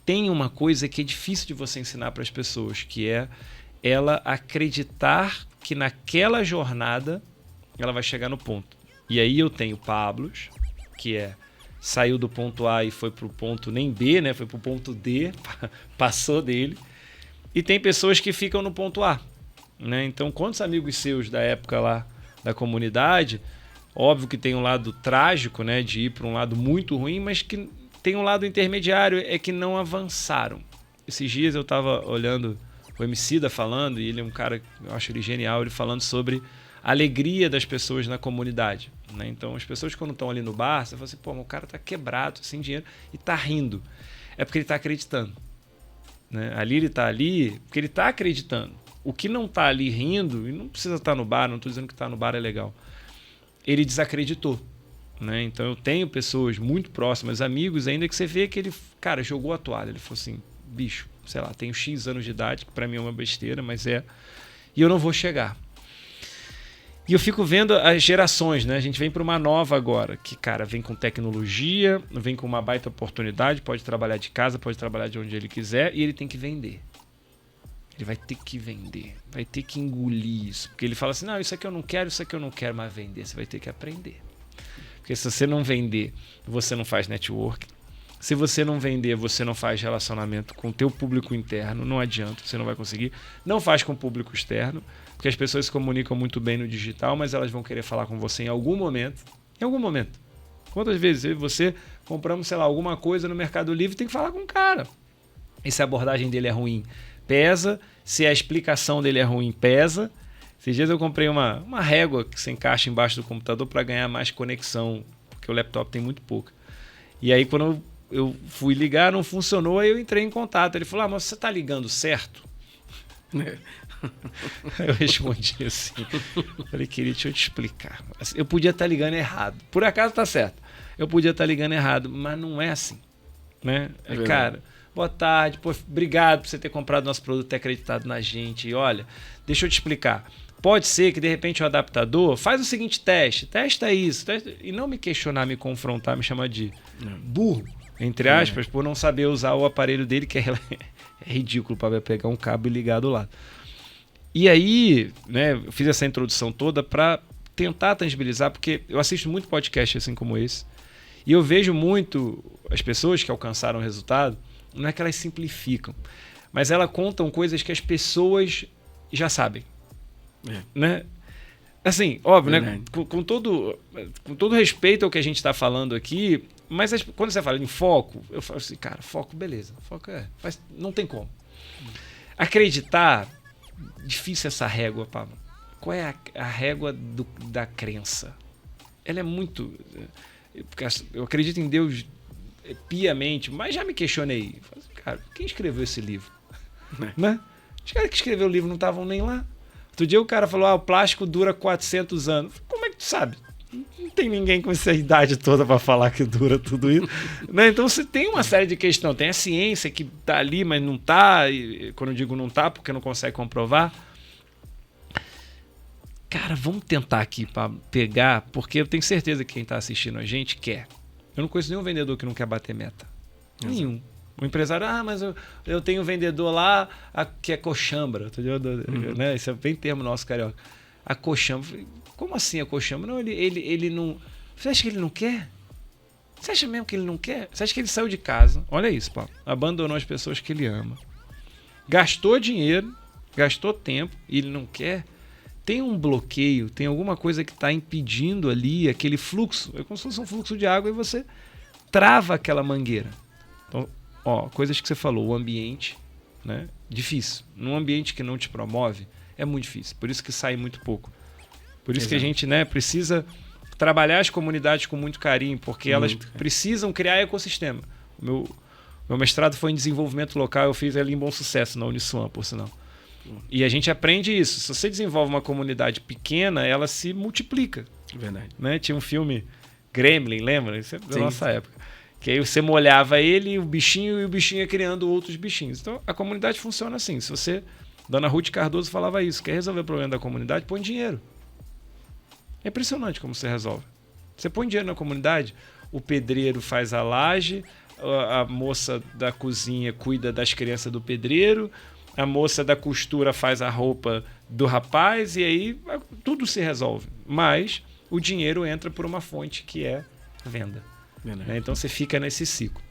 tem uma coisa que é difícil de você ensinar para as pessoas, que é ela acreditar que naquela jornada ela vai chegar no ponto. E aí eu tenho Pablos, que saiu do ponto A e foi para o ponto nem B, né? Foi para o ponto D, passou dele. E tem pessoas que ficam no ponto A, né? Então, quantos amigos seus da época lá da comunidade, óbvio que tem um lado trágico, né? De ir para um lado muito ruim, mas que tem um lado intermediário, é que não avançaram. Esses dias eu estava olhando o Emicida falando, e ele é um cara, eu acho ele genial, ele falando sobre a alegria das pessoas na comunidade, né? Então, as pessoas quando estão ali no bar, você fala assim, pô, mas o cara tá quebrado, sem dinheiro, e tá rindo. É porque ele tá acreditando, né? Ali ele tá ali porque ele tá acreditando. O que não tá ali rindo, e não precisa estar no bar, não estou dizendo que estar no bar é legal, ele desacreditou. Né? Então eu tenho pessoas muito próximas, amigos ainda, que você vê que ele, cara, jogou a toalha. Ele falou assim, bicho, sei lá, tenho X anos de idade, que pra mim é uma besteira, mas e eu não vou chegar. E eu fico vendo as gerações, né? A gente vem para uma nova agora, que, cara, vem com tecnologia, vem com uma baita oportunidade, pode trabalhar de casa, pode trabalhar de onde ele quiser, e ele tem que vender. Ele vai ter que vender, vai ter que engolir isso. Porque ele fala assim, não, isso aqui eu não quero, mas vender, você vai ter que aprender. Porque se você não vender, você não faz network. Se você não vender, você não faz relacionamento com o teu público interno. Não adianta, você não vai conseguir. Não faz com o público externo, porque as pessoas se comunicam muito bem no digital, mas elas vão querer falar com você em algum momento. Em algum momento. Quantas vezes você compramos, sei lá, alguma coisa no Mercado Livre, tem que falar com o cara. E se a abordagem dele é ruim, pesa. Se a explicação dele é ruim, pesa. Esses dias eu comprei uma régua que se encaixa embaixo do computador para ganhar mais conexão, porque o laptop tem muito pouca. E aí quando eu fui ligar, não funcionou, aí eu entrei em contato. Ele falou, mas você está ligando certo? Eu respondi assim, falei, querido, deixa eu te explicar. Eu podia estar ligando errado. Por acaso está certo. Eu podia estar ligando errado, mas não é assim. Né? Cara, boa tarde, pô, obrigado por você ter comprado nosso produto, ter acreditado na gente. E olha, deixa eu te explicar. Pode ser que, de repente, o adaptador faz o seguinte testa isso, e não me questionar, me confrontar, me chamar de burro, entre aspas, por não saber usar o aparelho dele, que é ridículo para pegar um cabo e ligar do lado. E aí, né, eu fiz essa introdução toda para tentar tangibilizar, porque eu assisto muito podcast assim como esse, e eu vejo muito as pessoas que alcançaram o resultado, não é que elas simplificam, mas elas contam coisas que as pessoas já sabem. Né? Assim, óbvio, né? Com todo respeito ao que a gente está falando aqui, mas quando você fala em foco, eu falo assim, cara, foco, beleza. Foco mas não tem como. Acreditar, difícil essa régua, Pablo. Qual é a régua da crença? Ela é muito... Eu acredito em Deus piamente, mas já me questionei. Cara, quem escreveu esse livro? Né? Os caras que escreveram o livro não estavam nem lá. Outro dia o cara falou, o plástico dura 400 anos. Como é que tu sabe? Não tem ninguém com essa idade toda para falar que dura tudo isso. Né? Então você tem uma série de questões. Tem a ciência que tá ali, mas não tá. E quando eu digo não tá, porque não consegue comprovar. Cara, vamos tentar aqui para pegar, porque eu tenho certeza que quem tá assistindo a gente quer. Eu não conheço nenhum vendedor que não quer bater meta. Exato. Nenhum. O empresário, mas eu tenho um vendedor lá que é coxambra. Né? Esse é bem termo nosso, carioca. A coxambra. Como assim a coxambra? Não, ele não... Você acha que ele não quer? Você acha mesmo que ele não quer? Você acha que ele saiu de casa? Olha isso, Paulo. Abandonou as pessoas que ele ama. Gastou dinheiro, gastou tempo e ele não quer. Tem um bloqueio, tem alguma coisa que está impedindo ali aquele fluxo. É como se fosse um fluxo de água e você trava aquela mangueira. Então, coisas que você falou, o ambiente, né? Difícil. Num ambiente que não te promove, é muito difícil. Por isso que sai muito pouco. Por isso que a gente, né, precisa trabalhar as comunidades com muito carinho, porque elas precisam criar ecossistema. Meu mestrado foi em desenvolvimento local, eu fiz ali em Bom Sucesso, na Uniswan, por sinal. E a gente aprende isso. Se você desenvolve uma comunidade pequena, ela se multiplica. Verdade. Né? Tinha um filme Gremlin, lembra? Isso é da nossa época. Que aí você molhava ele e o bichinho ia criando outros bichinhos. Então a comunidade funciona assim. Se você... Dona Ruth Cardoso falava isso. Quer resolver o problema da comunidade? Põe dinheiro. É impressionante como você resolve. Você põe dinheiro na comunidade, o pedreiro faz a laje, a moça da cozinha cuida das crianças do pedreiro, a moça da costura faz a roupa do rapaz e aí tudo se resolve. Mas o dinheiro entra por uma fonte que é venda. Né? Então você fica nesse ciclo.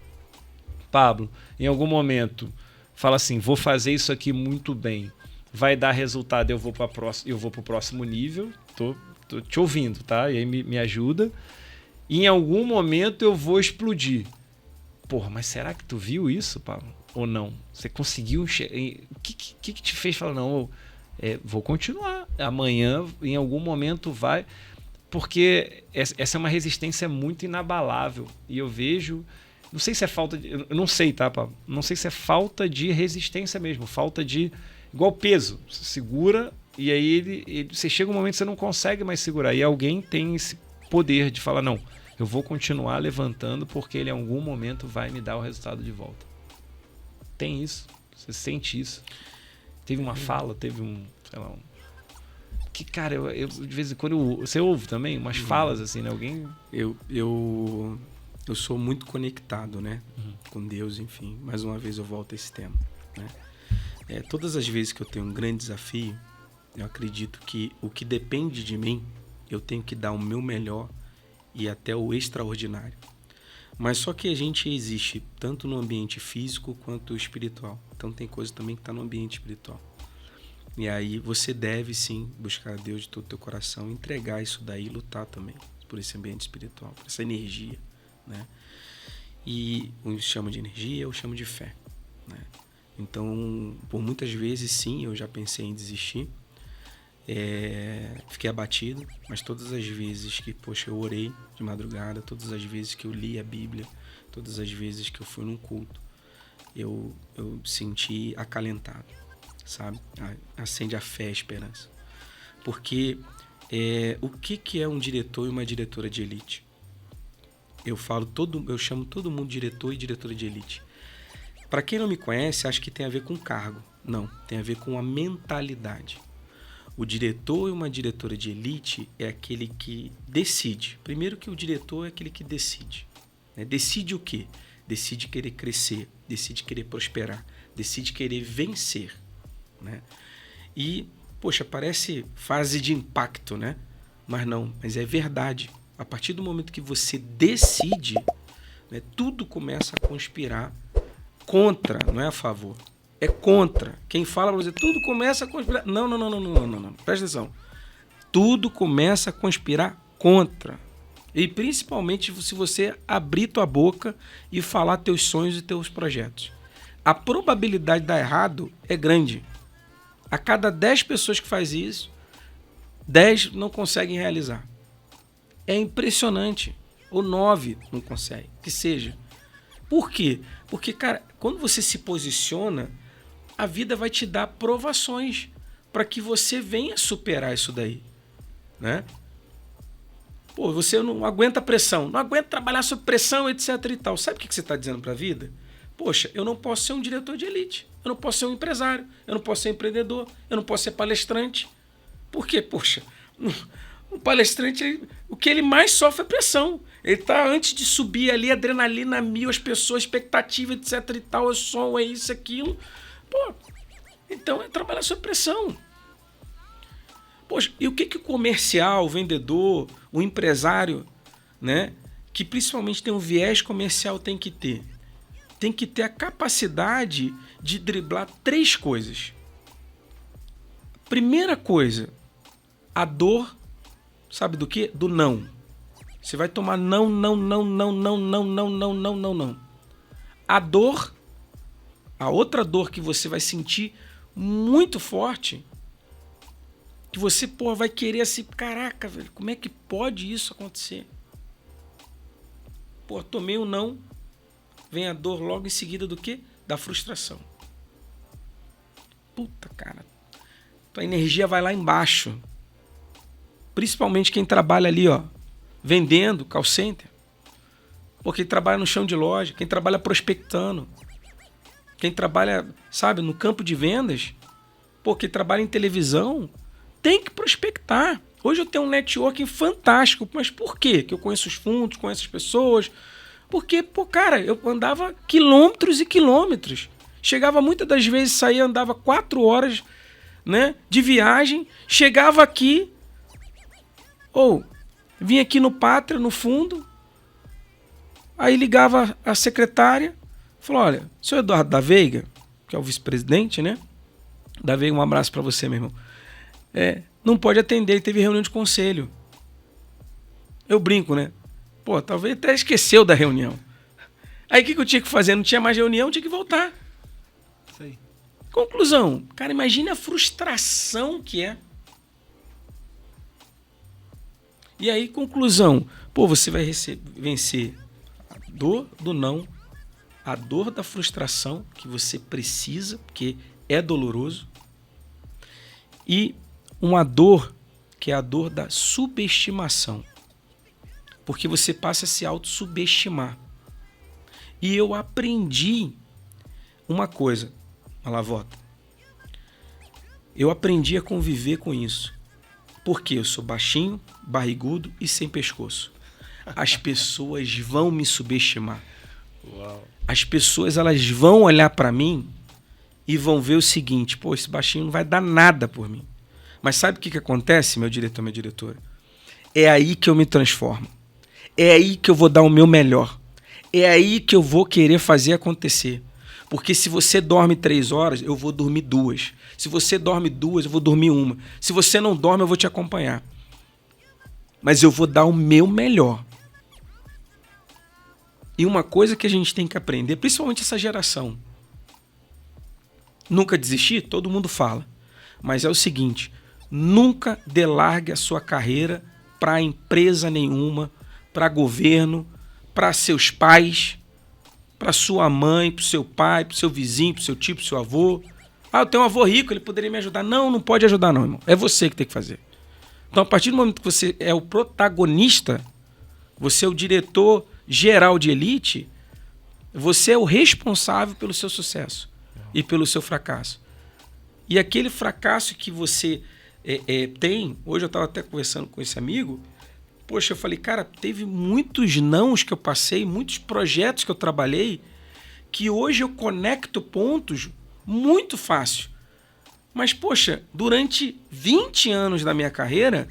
Pablo, em algum momento, fala assim, vou fazer isso aqui muito bem, vai dar resultado, eu vou para o próximo nível, tô te ouvindo, tá? E aí me ajuda. E em algum momento eu vou explodir. Porra, mas será que tu viu isso, Pablo? Ou não? Você conseguiu... O que te fez falar, não, vou continuar. Amanhã, em algum momento, vai... Porque essa é uma resistência muito inabalável. E eu vejo... Não sei se é falta de... Eu não sei, tá, Pablo? Não sei se é falta de resistência mesmo. Falta de... Igual peso. Você segura... E aí você chega um momento que você não consegue mais segurar. E alguém tem esse poder de falar, não, eu vou continuar levantando porque ele em algum momento vai me dar o resultado de volta. Tem isso. Você sente isso. Teve uma fala, teve sei lá, que, cara, eu de vez em quando você ouve também umas falas assim, né? Alguém... Eu sou muito conectado, né? Com Deus, enfim. Mais uma vez eu volto a esse tema, né? Todas as vezes que eu tenho um grande desafio, eu acredito que o que depende de mim, eu tenho que dar o meu melhor e até o extraordinário. Mas só que a gente existe tanto no ambiente físico quanto espiritual. Então tem coisa também que está no ambiente espiritual. E aí você deve sim buscar a Deus de todo o teu coração, entregar isso daí, lutar também por esse ambiente espiritual, por essa energia, né? E uns chamam de energia, eu chamo de fé, né? Então, por muitas vezes sim, eu já pensei em desistir. Fiquei abatido, mas todas as vezes que, eu orei de madrugada, todas as vezes que eu li a Bíblia, todas as vezes que eu fui num culto, eu senti acalentado, sabe? Acende a fé, a esperança. Porque o que é um diretor e uma diretora de elite? Eu chamo todo mundo de diretor e diretora de elite. Para quem não me conhece, acho que tem a ver com cargo. Não, tem a ver com a mentalidade. O diretor e uma diretora de elite é aquele que decide. Primeiro que o diretor é aquele que decide. Né? Decide o quê? Decide querer crescer, decide querer prosperar, decide querer vencer. Né? E, parece fase de impacto, né? Mas é verdade. A partir do momento que você decide, né, tudo começa a conspirar contra, não é a favor. É contra. Quem fala pra você, tudo começa a conspirar. Não. Presta atenção. Tudo começa a conspirar contra. E principalmente se você abrir tua boca e falar teus sonhos e teus projetos. A probabilidade de dar errado é grande. A cada 10 pessoas que faz isso, 10 não conseguem realizar. É impressionante. Ou 9 não conseguem. Que seja. Por quê? Porque, cara, quando você se posiciona, a vida vai te dar provações para que você venha superar isso daí, né? Pô, você não aguenta pressão, não aguenta trabalhar sob pressão, etc e tal. Sabe o que você está dizendo para a vida? Poxa, eu não posso ser um diretor de elite, eu não posso ser um empresário, eu não posso ser empreendedor, eu não posso ser palestrante. Por quê? Poxa, um palestrante, o que ele mais sofre é pressão. Ele tá antes de subir ali, adrenalina mil, as pessoas, expectativa, etc e tal, é som, é isso, aquilo. Pô, então é trabalhar sob pressão. Poxa, e o que o comercial, o vendedor, o empresário, né, que principalmente tem um viés comercial tem que ter? Tem que ter a capacidade de driblar 3 coisas. Primeira coisa, a dor, sabe do quê? Do não. Você vai tomar não. A dor, a outra dor que você vai sentir muito forte, que você, pô, vai querer assim, caraca, velho, como é que pode isso acontecer? Pô, tomei um não, vem a dor logo em seguida do quê? Da frustração. Puta, cara, tua energia vai lá embaixo. Principalmente quem trabalha ali, ó, vendendo, call center. Pô, quem trabalha no chão de loja, quem trabalha prospectando, quem trabalha, sabe, no campo de vendas, pô, quem trabalha em televisão, tem que prospectar. Hoje eu tenho um networking fantástico, mas por quê? Que eu conheço os fundos, conheço as pessoas. Porque, pô, cara, eu andava quilômetros e quilômetros. Chegava muitas das vezes, saía, andava 4 horas, né, de viagem, chegava aqui, ou vinha aqui no Pátria, no fundo, aí ligava a secretária, falou, olha, senhor Eduardo da Veiga, que é o vice-presidente, né? Da Veiga, um abraço para você, meu irmão. Não pode atender, ele teve reunião de conselho. Eu brinco, né? Pô, talvez até esqueceu da reunião. Aí o que eu tinha que fazer? Não tinha mais reunião, tinha que voltar. Isso aí. Conclusão. Cara, imagine a frustração que é. E aí, conclusão. Pô, você vai vencer a dor do não, a dor da frustração que você precisa, porque é doloroso, e uma dor que é a dor da subestimação. Porque você passa a se auto-subestimar. E eu aprendi uma coisa, Malavota. Eu aprendi a conviver com isso. Porque eu sou baixinho, barrigudo e sem pescoço. As pessoas vão me subestimar. Uau. As pessoas, elas vão olhar para mim e vão ver o seguinte, pô, esse baixinho não vai dar nada por mim. Mas sabe o que acontece, meu diretor, minha diretora? É aí que eu me transformo. É aí que eu vou dar o meu melhor. É aí que eu vou querer fazer acontecer. Porque se você dorme 3 horas, eu vou dormir 2. Se você dorme 2, eu vou dormir 1. Se você não dorme, eu vou te acompanhar. Mas eu vou dar o meu melhor. E uma coisa que a gente tem que aprender, principalmente essa geração. Nunca desistir, todo mundo fala. Mas é o seguinte, nunca delargue a sua carreira para empresa nenhuma, para governo, para seus pais, para sua mãe, para o seu pai, para o seu vizinho, para o seu tio, para o seu avô. Ah, eu tenho um avô rico, ele poderia me ajudar. Não, não pode ajudar não, irmão. É você que tem que fazer. Então, a partir do momento que você é o protagonista, você é o diretor geral de elite, você é o responsável pelo seu sucesso e pelo seu fracasso. E aquele fracasso que você tem, hoje eu estava até conversando com esse amigo, poxa, eu falei, cara, teve muitos nãos que eu passei, muitos projetos que eu trabalhei, que hoje eu conecto pontos muito fácil. Mas, poxa, durante 20 anos da minha carreira,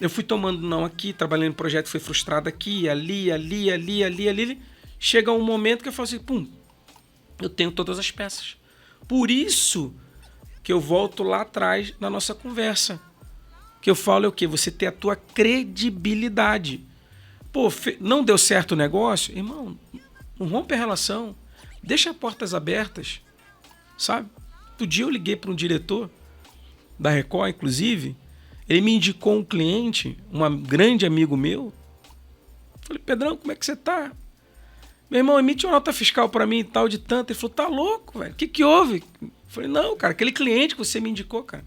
eu fui tomando não aqui, trabalhando em projeto, fui frustrado aqui, ali. Chega um momento que eu falo assim, pum, eu tenho todas as peças. Por isso que eu volto lá atrás na nossa conversa. Que eu falo é o quê? Você ter a tua credibilidade. Pô, não deu certo o negócio? Irmão, não rompe a relação. Deixa portas abertas. Sabe? Outro dia eu liguei para um diretor da Record, inclusive. Ele me indicou um cliente, um grande amigo meu. Falei, Pedrão, como é que você tá? Meu irmão, emite uma nota fiscal para mim e tal, de tanto. Ele falou, tá louco, velho? O que houve? Eu falei, não, cara, aquele cliente que você me indicou, cara.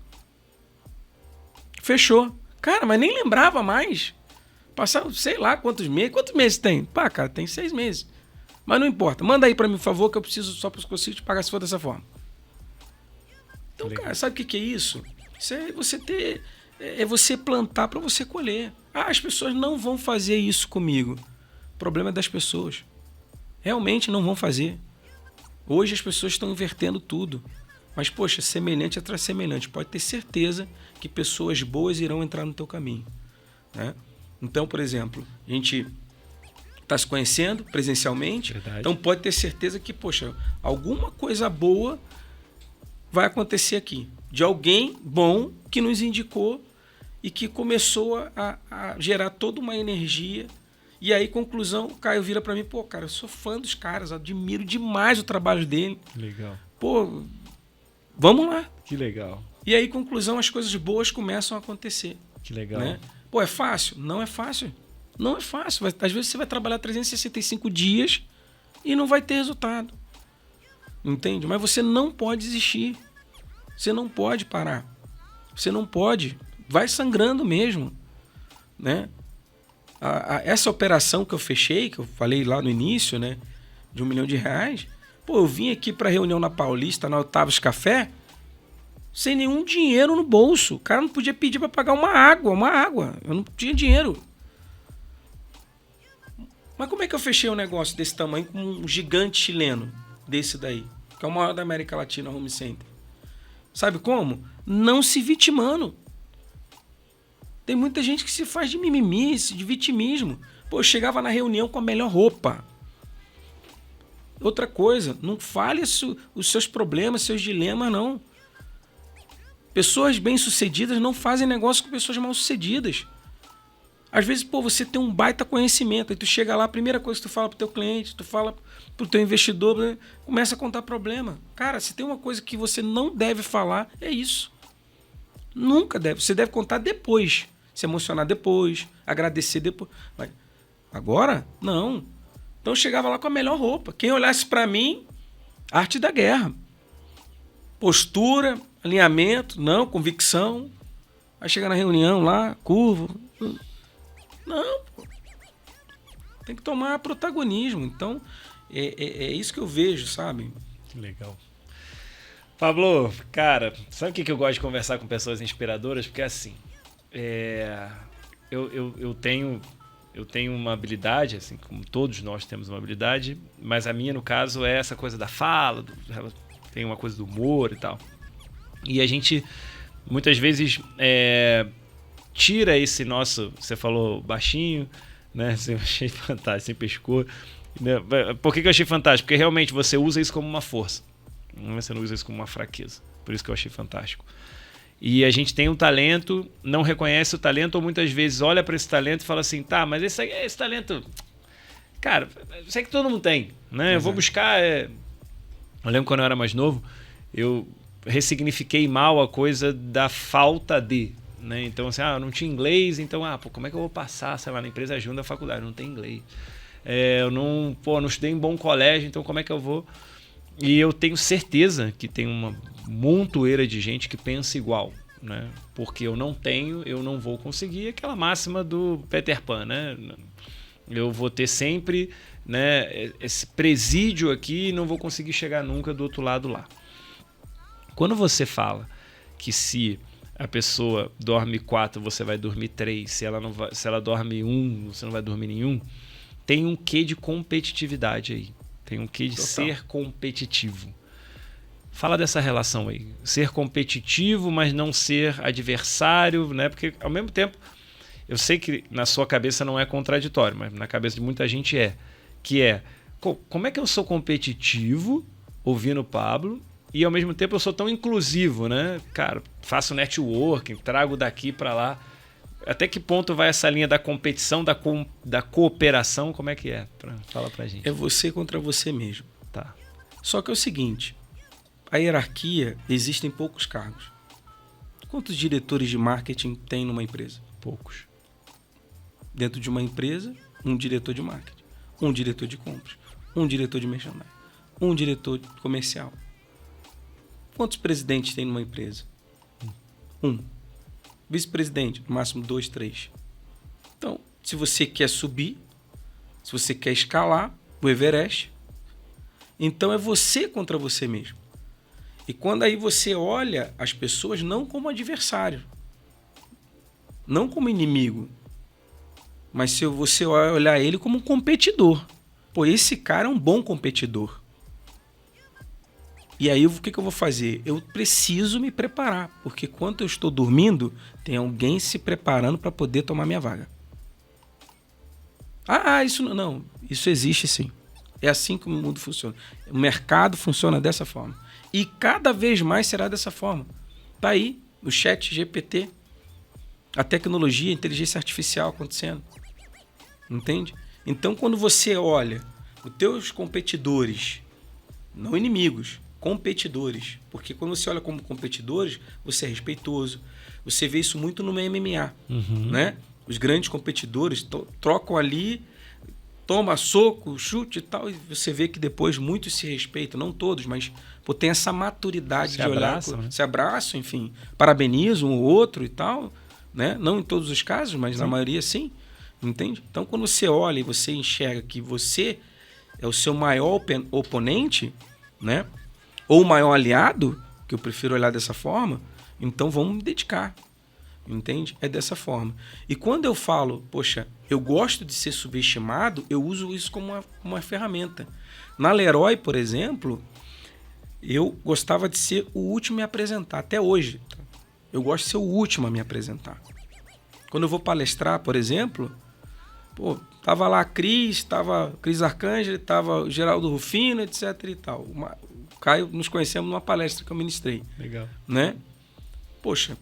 Fechou. Cara, mas nem lembrava mais. Passar, sei lá quantos meses. Quantos meses tem? Pá, cara, tem 6 meses. Mas não importa. Manda aí pra mim, por favor, que eu preciso só para conseguir te pagar se for dessa forma. Então, cara, sabe o que é isso? Isso é você ter... É você plantar para você colher. As pessoas não vão fazer isso comigo. O problema é das pessoas. Realmente não vão fazer. Hoje as pessoas estão invertendo tudo. Mas, poxa, semelhante atrás semelhante. Pode ter certeza que pessoas boas irão entrar no teu caminho. Né? Então, por exemplo, a gente está se conhecendo presencialmente. Verdade. Então pode ter certeza que, poxa, alguma coisa boa vai acontecer aqui. De alguém bom que nos indicou e que começou a gerar toda uma energia. E aí, conclusão, o Caio vira para mim, pô, cara, eu sou fã dos caras, admiro demais o trabalho dele. Legal. Pô, vamos lá. Que legal. E aí, conclusão, as coisas boas começam a acontecer. Que legal. Né? Pô, é fácil? Não é fácil. Não é fácil. Às vezes você vai trabalhar 365 dias e não vai ter resultado. Entende? Mas você não pode desistir. Você não pode parar. Você não pode. Vai sangrando mesmo. Né? Essa operação que eu fechei, que eu falei lá no início, né? De R$1 milhão. Pô, eu vim aqui para reunião na Paulista, na Otávio's Café, sem nenhum dinheiro no bolso. O cara não podia pedir para pagar uma água. Eu não tinha dinheiro. Mas como é que eu fechei um negócio desse tamanho com um gigante chileno desse daí? Que é o maior da América Latina, Home Center. Sabe como? Não se vitimando. Tem muita gente que se faz de mimimice, de vitimismo. Pô, eu chegava na reunião com a melhor roupa. Outra coisa, não fale os seus problemas, seus dilemas, não. Pessoas bem-sucedidas não fazem negócio com pessoas mal-sucedidas. Às vezes, pô, você tem um baita conhecimento, aí tu chega lá, a primeira coisa que tu fala pro teu cliente, tu fala pro teu investidor, né, começa a contar problema. Cara, se tem uma coisa que você não deve falar, é isso. Nunca deve. Você deve contar depois. Se emocionar depois, agradecer depois. Mas agora, não. Então eu chegava lá com a melhor roupa. Quem olhasse para mim, arte da guerra. Postura, alinhamento, não, convicção. Vai chegar na reunião lá, curvo. Não, pô. Tem que tomar protagonismo. Então, é isso que eu vejo, sabe? Que legal. Pablo, cara, sabe o que eu gosto de conversar com pessoas inspiradoras? Porque assim, eu tenho uma habilidade, assim como todos nós temos uma habilidade, mas a minha, no caso, é essa coisa da fala, tem uma coisa do humor e tal. E a gente, muitas vezes, tira esse nosso... Você falou baixinho, né? Eu achei fantástico, sem pescou. Por que eu achei fantástico? Porque realmente você usa isso como uma força. Você não usa isso como uma fraqueza. Por isso que eu achei fantástico. E a gente tem um talento, não reconhece o talento, ou muitas vezes olha para esse talento e fala assim, tá, mas esse talento... Cara, eu sei que todo mundo tem, né? Eu vou buscar... Eu lembro quando eu era mais novo, eu ressignifiquei mal a coisa da falta de... Né? Então, assim, eu não tinha inglês, então, como é que eu vou passar, sei lá, na empresa junto da faculdade? Não tem inglês. Eu não estudei em bom colégio, então como é que eu vou... E eu tenho certeza que tem uma montoeira de gente que pensa igual, né? Porque eu não tenho, eu não vou conseguir. Aquela máxima do Peter Pan, né? Eu vou ter sempre, né, esse presídio aqui e não vou conseguir chegar nunca do outro lado lá. Quando você fala que se a pessoa dorme 4, você vai dormir 3, se ela dorme 1, você não vai dormir nenhum, tem um quê de competitividade aí. Tem um quê de ser competitivo. Fala dessa relação aí. Ser competitivo, mas não ser adversário, né? Porque, ao mesmo tempo, eu sei que na sua cabeça não é contraditório, mas na cabeça de muita gente é. Que é, como é que eu sou competitivo, ouvindo o Pablo, e ao mesmo tempo eu sou tão inclusivo, né? Cara, faço networking, trago daqui para lá. Até que ponto vai essa linha da competição, da cooperação? Como é que é? Fala pra gente. É você contra você mesmo. Tá. Só que é o seguinte, a hierarquia, existem poucos cargos. Quantos diretores de marketing tem numa empresa? Poucos. Dentro de uma empresa, um diretor de marketing, um diretor de compras, um diretor de merchandising, um diretor comercial. Quantos presidentes tem numa empresa? Um. Vice-presidente, no máximo 2, 3. Então, se você quer subir, se você quer escalar o Everest. Então é você contra você mesmo. E quando aí você olha as pessoas não como adversário, não como inimigo, mas se você olhar ele como um competidor. Pô, esse cara é um bom competidor. E aí o que eu vou fazer? Eu preciso me preparar, porque quando eu estou dormindo, tem alguém se preparando para poder tomar minha vaga. Isso não. Isso existe sim. É assim que o mundo funciona. O mercado funciona dessa forma. E cada vez mais será dessa forma. Tá aí, o chat GPT, a tecnologia, a inteligência artificial acontecendo. Entende? Então, quando você olha os teus competidores, não inimigos, competidores, porque quando você olha como competidores, você é respeitoso. Você vê isso muito no MMA, né? Os grandes competidores trocam ali, toma soco, chute e tal, e você vê que depois muitos se respeitam, não todos, mas tem essa maturidade de olhar, né? Se abraçam, enfim, parabenizam um ou outro e tal, né? Não em todos os casos, mas na maioria sim, entende? Então, quando você olha e você enxerga que você é o seu maior oponente, né? Ou o maior aliado, que eu prefiro olhar dessa forma, então vamos me dedicar. Entende? É dessa forma. E quando eu falo, poxa, eu gosto de ser subestimado, eu uso isso como uma ferramenta. Na Leroy, por exemplo, eu gostava de ser o último a me apresentar, até hoje. Eu gosto de ser o último a me apresentar. Quando eu vou palestrar, por exemplo, tava lá a Cris, tava Cris Arcângeli, tava o Geraldo Rufino, etc e tal. O Caio, nos conhecemos numa palestra que eu ministrei. Legal. Né? Poxa,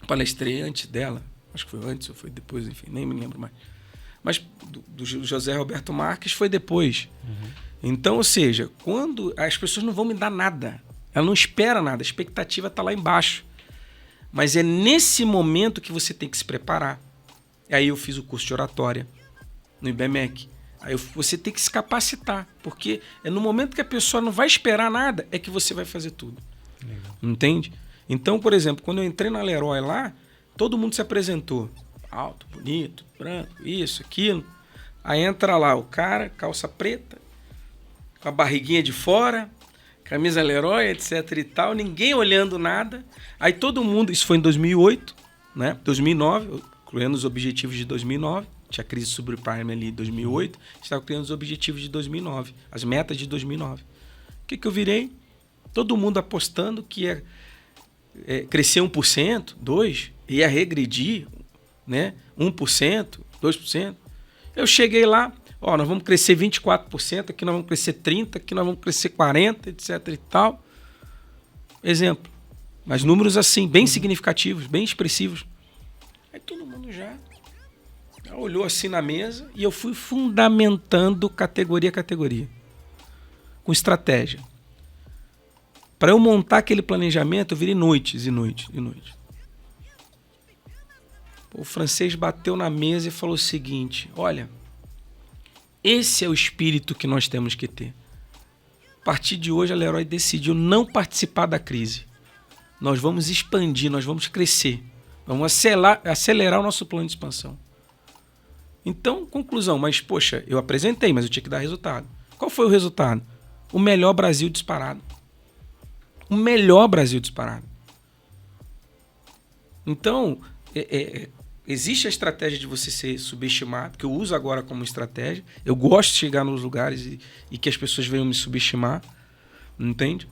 palestrei antes dela, acho que foi antes ou foi depois, enfim, nem me lembro mais. Mas do José Roberto Marques foi depois. Então, ou seja, quando as pessoas não vão me dar nada, ela não espera nada, a expectativa está lá embaixo. Mas é nesse momento que você tem que se preparar. Aí eu fiz o curso de oratória no IBMEC. Aí você tem que se capacitar, porque é no momento que a pessoa não vai esperar nada, é que você vai fazer tudo. Legal. Entende? Então, por exemplo, quando eu entrei na Leroy lá, todo mundo se apresentou. Alto, bonito, branco, isso, aquilo. Aí entra lá o cara, calça preta, com a barriguinha de fora, camisa Leroy, etc e tal, ninguém olhando nada. Aí todo mundo, isso foi em 2008, né? 2009, criando os objetivos de 2009. Tinha a crise subprime ali em 2008, estava criando os objetivos de 2009, as metas de 2009. O que eu virei? Todo mundo apostando que ia crescer 1%, 2%, ia regredir, né? 1%, 2%. Eu cheguei lá, nós vamos crescer 24%, aqui nós vamos crescer 30%, aqui nós vamos crescer 40%, etc e tal. Exemplo. Mas números assim, bem significativos, bem expressivos. Aí todo mundo já olhou assim na mesa e eu fui fundamentando categoria a categoria, com estratégia. Para eu montar aquele planejamento, eu virei noites e noites e noites. O francês bateu na mesa e falou o seguinte: olha, esse é o espírito que nós temos que ter. A partir de hoje, a Leroy decidiu não participar da crise. Nós vamos expandir, nós vamos crescer. Vamos acelerar o nosso plano de expansão. Então, conclusão, mas poxa, eu apresentei, mas eu tinha que dar resultado. Qual foi o resultado? O melhor Brasil disparado. O melhor Brasil disparado. Então, existe a estratégia de você ser subestimado, que eu uso agora como estratégia. Eu gosto de chegar nos lugares e que as pessoas venham me subestimar. Entende?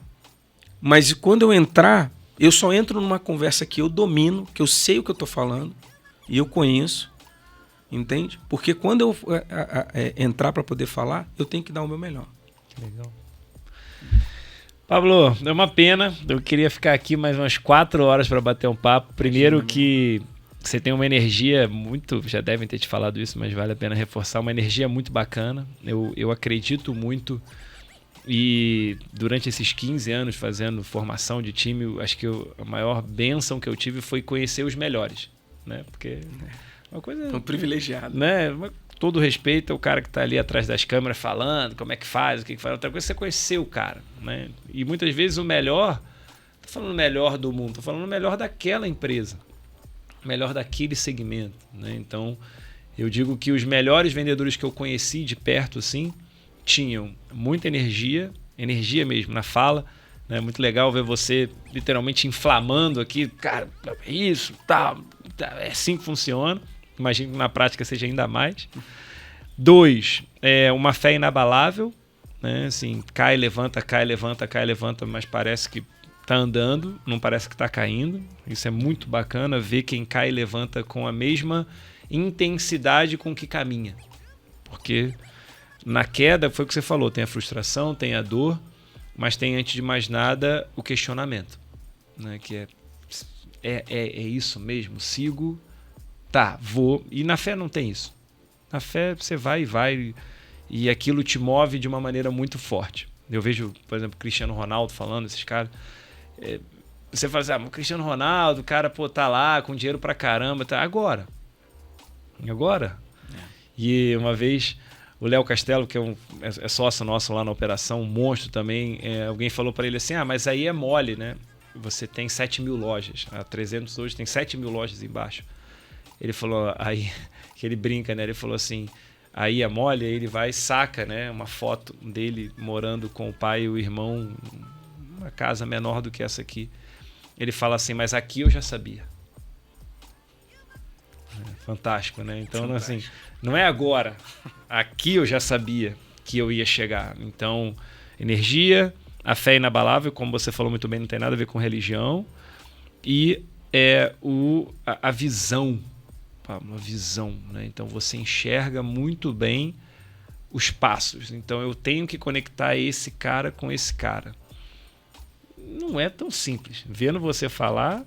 Mas quando eu entrar, eu só entro numa conversa que eu domino, que eu sei o que eu estou falando e eu conheço. Entende? Porque quando eu entrar para poder falar, eu tenho que dar o meu melhor. Legal. Pablo, é uma pena. Eu queria ficar aqui mais umas 4 horas para bater um papo. Primeiro que você tem uma energia muito... Já devem ter te falado isso, mas vale a pena reforçar. Uma energia muito bacana. Eu acredito muito. E durante esses 15 anos fazendo formação de time, acho que a maior bênção que eu tive foi conhecer os melhores. Né? Porque... uma coisa... um privilegiado. Né? Todo respeito ao cara que está ali atrás das câmeras falando, como é que faz, o que faz. Outra coisa é você conhecer o cara. Né? E muitas vezes o melhor... Não estou falando o melhor do mundo, estou falando o melhor daquela empresa. O melhor daquele segmento. Né? Então, Eu digo que os melhores vendedores que eu conheci de perto, assim, tinham muita energia mesmo na fala, né? Muito legal ver você literalmente inflamando aqui, cara, isso, tal, é assim que funciona. Imagino que na prática seja ainda mais. 2, uma fé inabalável, né? Assim, cai, levanta, mas parece que tá andando, não parece que tá caindo. Isso é muito bacana, ver quem cai e levanta com a mesma intensidade com que caminha. Porque na queda, foi o que você falou, tem a frustração, tem a dor, mas tem, antes de mais nada, o questionamento, né? Que é isso mesmo? Sigo? Tá, vou. E na fé não tem isso. Na fé você vai e aquilo te move de uma maneira muito forte. Eu vejo, por exemplo, o Cristiano Ronaldo falando, esses caras. Você fala assim, o Cristiano Ronaldo, o cara, pô, tá lá com dinheiro pra caramba. Tá. Agora. E uma vez, o Léo Castelo, que é sócio nosso lá na operação, um monstro também, alguém falou pra ele assim, mas aí é mole, né? Você tem 7 mil lojas. A 300 hoje tem 7 mil lojas embaixo. Ele falou, aí, que ele brinca, né? Ele falou assim, aí é mole, aí ele vai e saca, né? Uma foto dele morando com o pai e o irmão, uma casa menor do que essa aqui. Ele fala assim, mas aqui eu já sabia. Fantástico, né? Então, fantástico. Assim, não é agora. Aqui eu já sabia que eu ia chegar. Então, energia, a fé inabalável, como você falou muito bem, não tem nada a ver com religião. E a visão. Uma visão, né? Então, você enxerga muito bem os passos. Então, eu tenho que conectar esse cara com esse cara. Não é tão simples. Vendo você falar,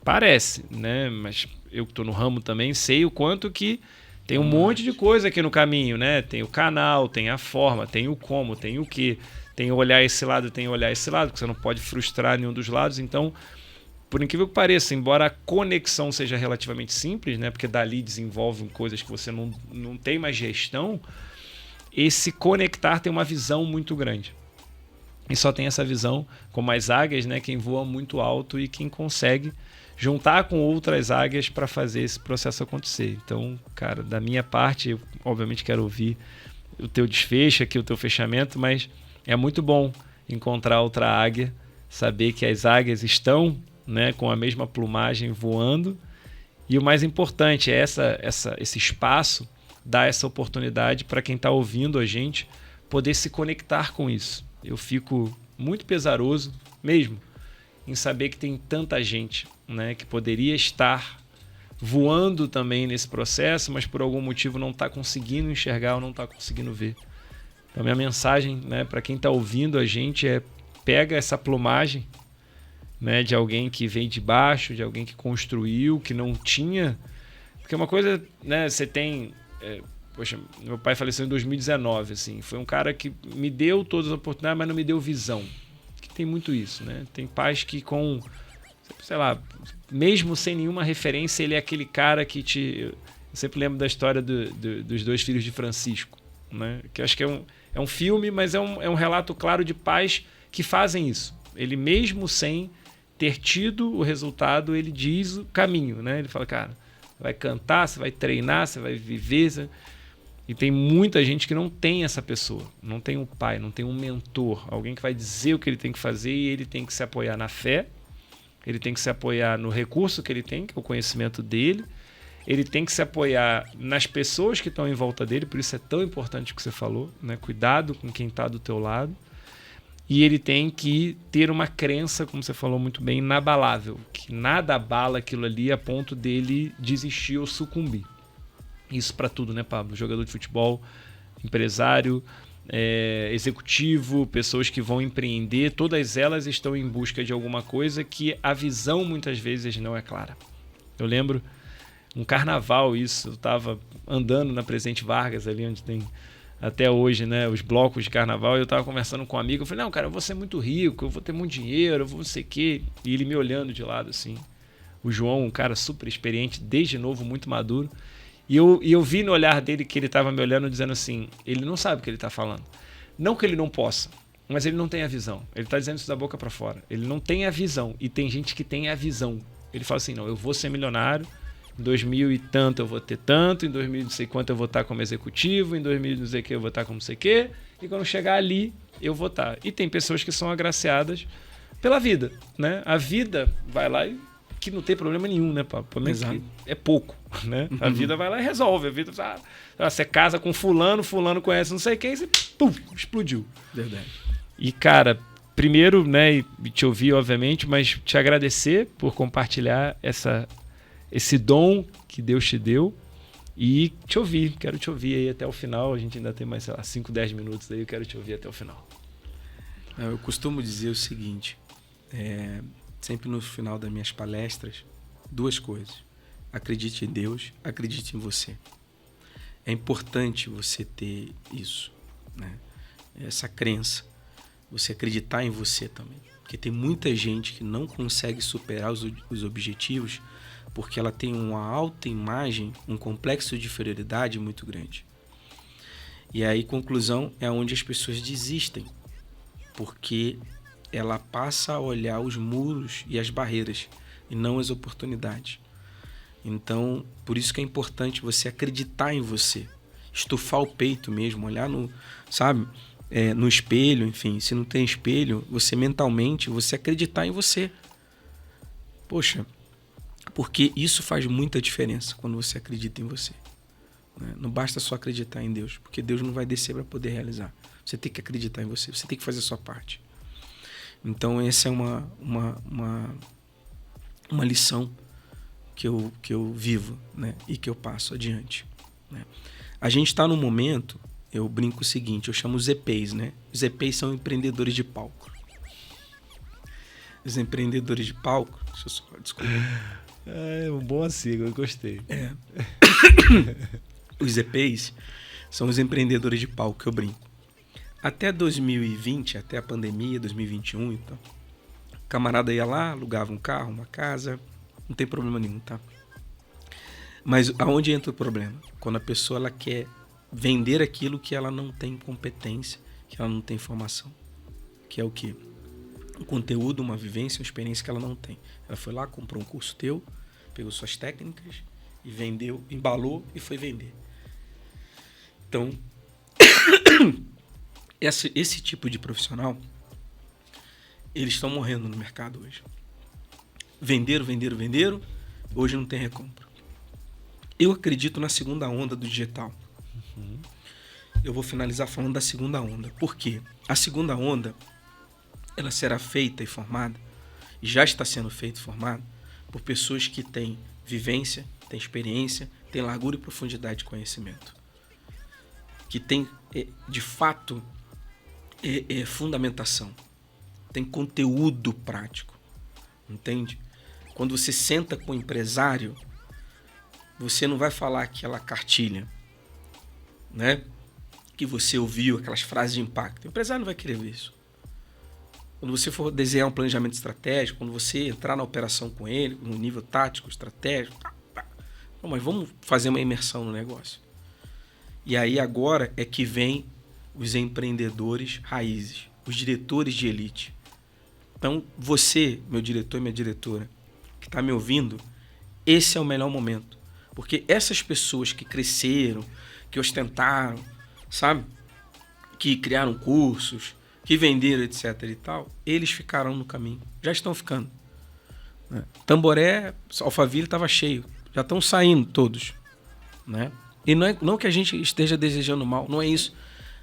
parece, né? Mas eu que estou no ramo também sei o quanto que tem um monte de coisa aqui no caminho, né? Tem o canal, tem a forma, tem o como, tem o que, tem olhar esse lado, tem olhar esse lado, porque você não pode frustrar nenhum dos lados. Então, por incrível que pareça, embora a conexão seja relativamente simples, né? Porque dali desenvolvem coisas que você não tem mais gestão, esse conectar tem uma visão muito grande. E só tem essa visão, como as águias, né? Quem voa muito alto e quem consegue juntar com outras águias para fazer esse processo acontecer. Então, cara, da minha parte, eu obviamente quero ouvir o teu desfecho aqui, o teu fechamento, mas é muito bom encontrar outra águia, saber que as águias estão, né, com a mesma plumagem voando, e o mais importante é esse espaço, dar essa oportunidade para quem está ouvindo a gente poder se conectar com isso. Eu fico muito pesaroso mesmo em saber que tem tanta gente, né, que poderia estar voando também nesse processo, mas por algum motivo não está conseguindo enxergar ou não está conseguindo ver. Então, a minha mensagem, né, para quem está ouvindo a gente pega essa plumagem, né, de alguém que vem de baixo, de alguém que construiu, que não tinha... Porque uma coisa, né, você tem... Poxa, meu pai faleceu em 2019, assim, foi um cara que me deu todas as oportunidades, mas não me deu visão. Que tem muito isso, né? Tem pais que com, sei lá, mesmo sem nenhuma referência, ele é aquele cara que te... Eu sempre lembro da história dos 2 filhos de Francisco, né? Que eu acho que é um filme, mas é um relato claro de pais que fazem isso. Ele mesmo sem ter tido o resultado, ele diz o caminho, né? Ele fala, cara, você vai cantar, você vai treinar, você vai viver... E tem muita gente que não tem essa pessoa, não tem um pai, não tem um mentor, alguém que vai dizer o que ele tem que fazer, e ele tem que se apoiar na fé, ele tem que se apoiar no recurso que ele tem, que é o conhecimento dele, ele tem que se apoiar nas pessoas que estão em volta dele, por isso é tão importante o que você falou, né? Cuidado com quem está do teu lado, e ele tem que ter uma crença, como você falou muito bem, inabalável, que nada abala aquilo ali a ponto dele desistir ou sucumbir. Isso para tudo, né, Pablo? Jogador de futebol, empresário, executivo, pessoas que vão empreender, todas elas estão em busca de alguma coisa que a visão muitas vezes não é clara. Eu lembro um carnaval isso, eu estava andando na Presidente Vargas, ali onde tem até hoje, né, os blocos de carnaval, e eu estava conversando com um amigo, eu falei, não, cara, eu vou ser muito rico, eu vou ter muito dinheiro, eu vou não sei o quê, e ele me olhando de lado assim. O João, um cara super experiente, desde novo, muito maduro. E eu vi no olhar dele que ele estava me olhando dizendo assim, ele não sabe o que ele está falando. Não que ele não possa, mas ele não tem a visão. Ele está dizendo isso da boca para fora. Ele não tem a visão. E tem gente que tem a visão. Ele fala assim, não, eu vou ser milionário, em 2000 e tanto eu vou ter tanto, em 2000 não sei quanto eu vou estar como executivo, em 2000 não sei o que eu vou estar como não sei o que, e quando chegar ali eu vou estar. E tem pessoas que são agraciadas pela vida, né? A vida vai lá e que não tem problema nenhum, né, Pablo? Pelo menos é pouco, né? A vida vai lá e resolve. A vida, você casa com fulano conhece não sei quem, você explodiu. Verdade. E, cara, primeiro, né, e te ouvir, obviamente, mas te agradecer por compartilhar esse dom que Deus te deu e te ouvir. Quero te ouvir aí até o final. A gente ainda tem mais, sei lá, 5, 10 minutos aí. Eu quero te ouvir até o final. Eu costumo dizer o seguinte, sempre no final das minhas palestras, 2 coisas. Acredite em Deus, acredite em você. É importante você ter isso, né? Essa crença. Você acreditar em você também. Porque tem muita gente que não consegue superar os objetivos porque ela tem uma autoimagem, um complexo de inferioridade muito grande. E aí, conclusão, é onde as pessoas desistem. Porque ela passa a olhar os muros e as barreiras e não as oportunidades. Então, por isso que é importante você acreditar em você. Estufar o peito mesmo, olhar no espelho, enfim, se não tem espelho, você mentalmente, você acreditar em você. Poxa, porque isso faz muita diferença quando você acredita em você. Né? Não basta só acreditar em Deus, porque Deus não vai descer para poder realizar. Você tem que acreditar em você, você tem que fazer a sua parte. Então essa é uma lição que eu vivo, né? E que eu passo adiante. Né? A gente está num momento, eu brinco o seguinte, eu chamo os EPs, né? Os EPs são empreendedores de palco. Os empreendedores de palco, deixa eu só, desculpa. É uma boa sigla, eu gostei. Os EPs são os empreendedores de palco que eu brinco. Até 2020, até a pandemia, 2021, então, o camarada ia lá, alugava um carro, uma casa, não tem problema nenhum, tá? Mas aonde entra o problema? Quando a pessoa ela quer vender aquilo que ela não tem competência, que ela não tem formação. Que é o quê? Um conteúdo, uma vivência, uma experiência que ela não tem. Ela foi lá, comprou um curso teu, pegou suas técnicas e vendeu, embalou e foi vender. Então, esse tipo de profissional, eles estão morrendo no mercado hoje. Venderam, hoje não tem recompra. Eu acredito na segunda onda do digital. Eu vou finalizar falando da segunda onda. Por quê? A segunda onda, ela será feita e formada, e já está sendo feita e formada, por pessoas que têm vivência, têm experiência, têm largura e profundidade de conhecimento. Que tem, de fato, fundamentação. Tem conteúdo prático. Entende? Quando você senta com o empresário, você não vai falar aquela cartilha, né? Que você ouviu, aquelas frases de impacto. O empresário não vai querer ver isso. Quando você for desenhar um planejamento estratégico, quando você entrar na operação com ele, no nível tático, estratégico, não, mas vamos fazer uma imersão no negócio. E aí agora é que vem os empreendedores raízes, os diretores de elite. Então você, meu diretor e minha diretora, que está me ouvindo, esse é o melhor momento. Porque essas pessoas que cresceram, que ostentaram, sabe? Que criaram cursos, que venderam, etc. e tal, eles ficaram no caminho. Já estão ficando. Né? Tamboré, Alphaville estava cheio. Já estão saindo todos. Né? E não que a gente esteja desejando mal, não é isso.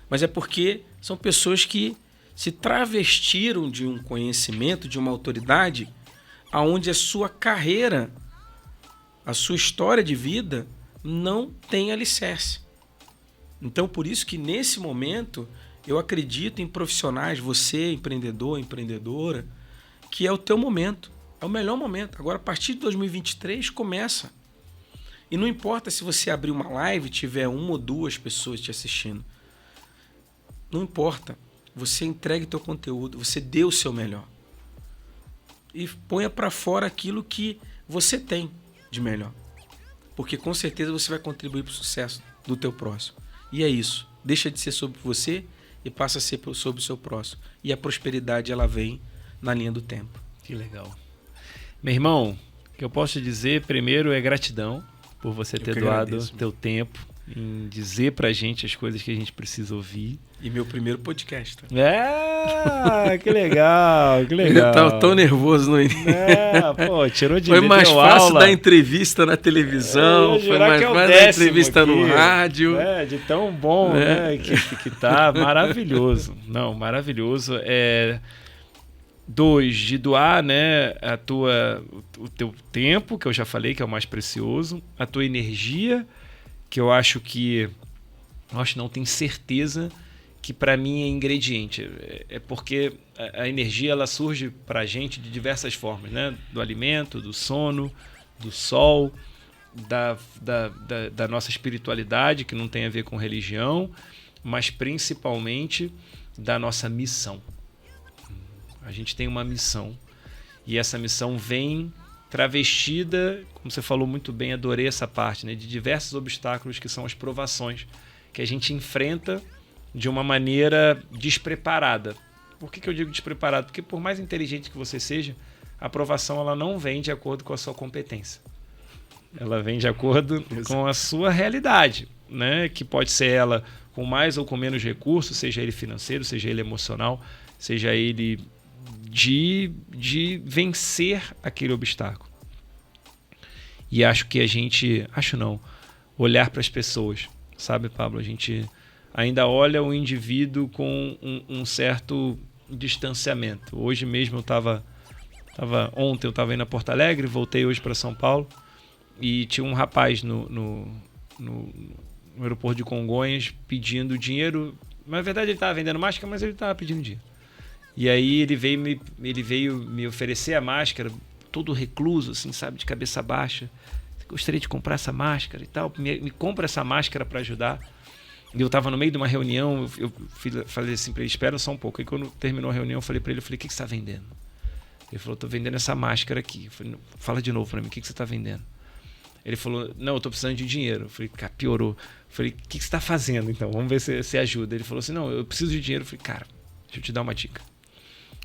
Mas é porque são pessoas que se travestiram de um conhecimento, de uma autoridade, aonde a sua carreira, a sua história de vida não tem alicerce. Então, por isso que nesse momento eu acredito em profissionais, você, empreendedor, empreendedora, que é o teu momento, é o melhor momento. Agora, a partir de 2023, começa. E não importa se você abrir uma live e tiver 1 ou 2 pessoas te assistindo. Não importa. Você entregue teu conteúdo, você dê o seu melhor. E ponha para fora aquilo que você tem de melhor. Porque com certeza você vai contribuir para o sucesso do teu próximo. E é isso. Deixa de ser sobre você e passa a ser sobre o seu próximo. E a prosperidade, ela vem na linha do tempo. Que legal. Meu irmão, que eu posso te dizer, primeiro, é gratidão por você ter doado teu tempo em dizer pra gente as coisas que a gente precisa ouvir. E meu primeiro podcast. Tá? Que legal, que legal. Eu tava tão nervoso no início. Pô, tirou de Foi mais fácil aula. dar entrevista na televisão, foi mais fácil dar entrevista aqui, no rádio. De tão bom, né? Que tá maravilhoso. Não, maravilhoso. 2, de doar, né, o teu tempo, que eu já falei que é o mais precioso, a tua energia, que eu acho não, tenho certeza que para mim é ingrediente. É porque a energia ela surge para a gente de diversas formas, né? Do alimento, do sono, do sol, da nossa espiritualidade, que não tem a ver com religião, mas principalmente da nossa missão. A gente tem uma missão e essa missão vem travestida, como você falou muito bem, adorei essa parte, né, de diversos obstáculos que são as provações que a gente enfrenta de uma maneira despreparada. Por que eu digo despreparado? Porque por mais inteligente que você seja, a provação ela não vem de acordo com a sua competência. Ela vem de acordo com a sua realidade, né? Que pode ser ela com mais ou com menos recursos, seja ele financeiro, seja ele emocional, seja ele de vencer aquele obstáculo. E acho que olhar para as pessoas, sabe, Pablo? A gente ainda olha o indivíduo com um certo distanciamento. Hoje mesmo ontem eu estava indo a Porto Alegre, voltei hoje para São Paulo e tinha um rapaz no aeroporto de Congonhas pedindo dinheiro. Na verdade ele estava vendendo máscara, mas ele estava pedindo dinheiro. E aí ele veio me oferecer a máscara, todo recluso, assim, sabe, de cabeça baixa. Gostaria de comprar essa máscara e tal, me compra essa máscara para ajudar. E eu estava no meio de uma reunião, eu falei assim para ele, espera só um pouco. E quando terminou a reunião, eu falei para ele, o que você está vendendo? Ele falou, estou vendendo essa máscara aqui. Eu falei, fala de novo para mim, o que você está vendendo? Ele falou, não, eu estou precisando de dinheiro. Eu falei, cara, piorou. Eu falei, o que você está fazendo então? Vamos ver se ajuda. Ele falou assim, não, eu preciso de dinheiro. Eu falei, cara, deixa eu te dar uma dica.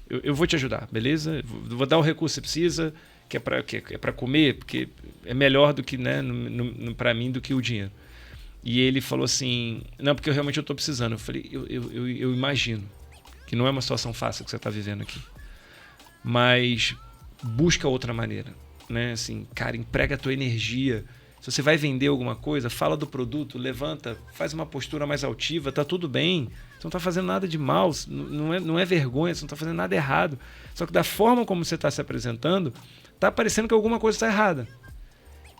Eu vou te ajudar, beleza? Vou dar o recurso que você precisa, que é para comer, porque é melhor do que, né, para mim do que o dinheiro. E ele falou assim, não, porque eu realmente estou precisando. Eu falei, eu imagino que não é uma situação fácil que você está vivendo aqui, mas busca outra maneira, né? Assim, cara, emprega a tua energia. Se você vai vender alguma coisa, fala do produto, levanta, faz uma postura mais altiva, tá tudo bem. Você não está fazendo nada de mal, não é vergonha, você não está fazendo nada errado. Só que da forma como você está se apresentando, está parecendo que alguma coisa está errada.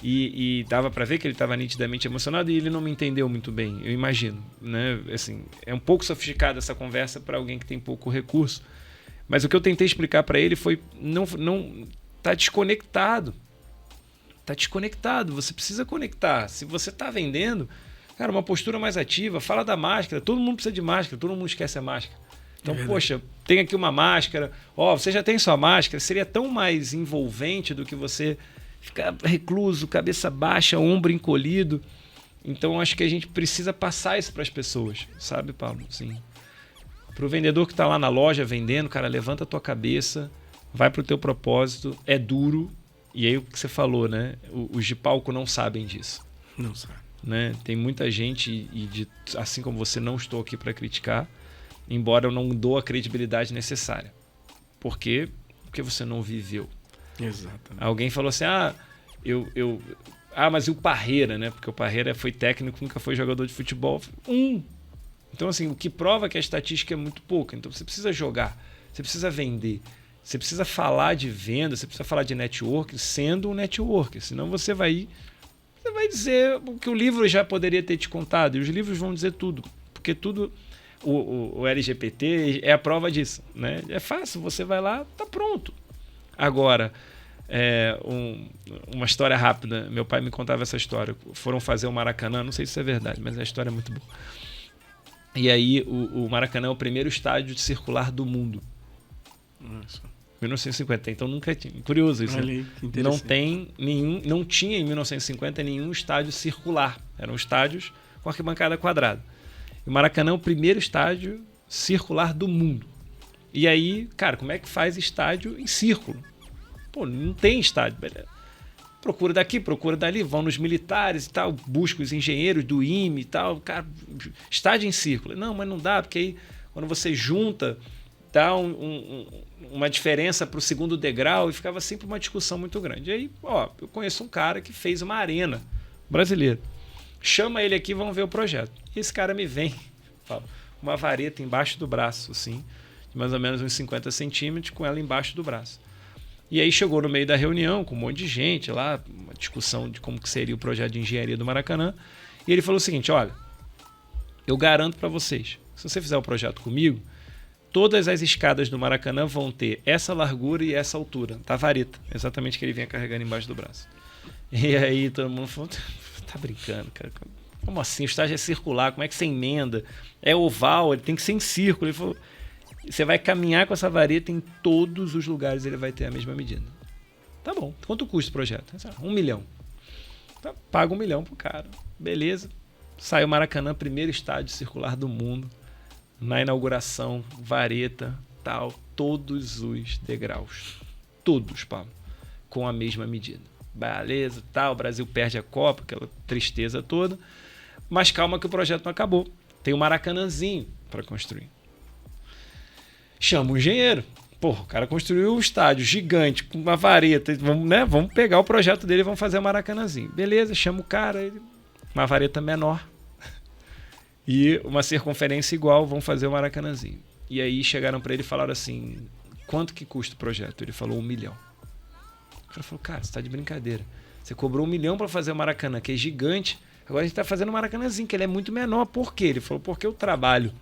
E dava para ver que ele estava nitidamente emocionado e ele não me entendeu muito bem, eu imagino, né? Assim, é um pouco sofisticada essa conversa para alguém que tem pouco recurso. Mas o que eu tentei explicar para ele foi, não tá desconectado. Tá desconectado, você precisa conectar. Se você está vendendo, cara, uma postura mais ativa, fala da máscara, todo mundo precisa de máscara, todo mundo esquece a máscara. Então, poxa, tem aqui uma máscara, você já tem sua máscara, seria tão mais envolvente do que você ficar recluso, cabeça baixa, ombro encolhido. Então, acho que a gente precisa passar isso para as pessoas, sabe, Pablo? Sim. Para o vendedor que está lá na loja vendendo, cara, levanta a tua cabeça, vai para o teu propósito, é duro. E aí o que você falou, né? Os de palco não sabem disso. Não sabe. Né? Tem muita gente, assim como você, não estou aqui para criticar, embora eu não dou a credibilidade necessária. Por quê? Porque você não viveu. Exatamente. Alguém falou assim, mas e o Parreira, né? Porque o Parreira foi técnico, nunca foi jogador de futebol. Então, assim, o que prova que a estatística é muito pouca. Então, você precisa jogar, você precisa vender. Você precisa falar de venda, você precisa falar de network sendo um networker, senão você vai dizer o que o livro já poderia ter te contado, e os livros vão dizer tudo, porque tudo, o LGPT é a prova disso, né? É fácil, você vai lá, tá pronto. Agora, uma história rápida, meu pai me contava essa história, foram fazer o Maracanã, não sei se é verdade, mas a história é muito boa. E aí o Maracanã é o primeiro estádio circular do mundo. Nossa. 1950, então nunca tinha. Curioso isso. Ali, né? Não tinha em 1950 nenhum estádio circular. Eram estádios com arquibancada quadrada. E o Maracanã é o primeiro estádio circular do mundo. E aí, cara, como é que faz estádio em círculo? Pô, não tem estádio. procura daqui, procura dali, vão nos militares e tal, busca os engenheiros do IME e tal, cara, estágio em círculo. Não, mas não dá, porque aí quando você junta, dá uma diferença para o segundo degrau e ficava sempre uma discussão muito grande. E aí, eu conheço um cara que fez uma arena brasileira. Chama ele aqui, vamos ver o projeto. E esse cara me vem, fala, uma vareta embaixo do braço, assim, de mais ou menos uns 50 centímetros, com ela embaixo do braço. E aí chegou no meio da reunião, com um monte de gente lá, uma discussão de como que seria o projeto de engenharia do Maracanã. E ele falou o seguinte, olha, eu garanto para vocês, se você fizer o projeto comigo, todas as escadas do Maracanã vão ter essa largura e essa altura, tá vareta, exatamente que ele vinha carregando embaixo do braço. E aí todo mundo falou, tá brincando, cara, como assim? O estágio é circular, como é que você emenda? É oval, ele tem que ser em círculo. Ele falou, você vai caminhar com essa vareta em todos os lugares, ele vai ter a mesma medida. Tá bom, quanto custa o projeto? 1 milhão. Tá, paga 1 milhão pro cara, beleza. Sai o Maracanã, primeiro estádio circular do mundo. Na inauguração, vareta, tal, todos os degraus. Todos, Paulo, com a mesma medida. Beleza, tal, o Brasil perde a Copa, aquela tristeza toda. Mas calma que o projeto não acabou. Tem um Maracanãzinho para construir. Chama o engenheiro. Porra, o cara construiu um estádio gigante, com uma vareta. Vamos pegar o projeto dele e vamos fazer o Maracanãzinho. Beleza, chama o cara, uma vareta menor. E uma circunferência igual, vão fazer o Maracanãzinho. E aí chegaram para ele e falaram assim, quanto que custa o projeto? Ele falou 1 milhão. O cara falou, cara, você tá de brincadeira. Você cobrou 1 milhão para fazer o Maracanã, que é gigante. Agora a gente tá fazendo o Maracanãzinho, que ele é muito menor. Por quê? Ele falou, porque o trabalho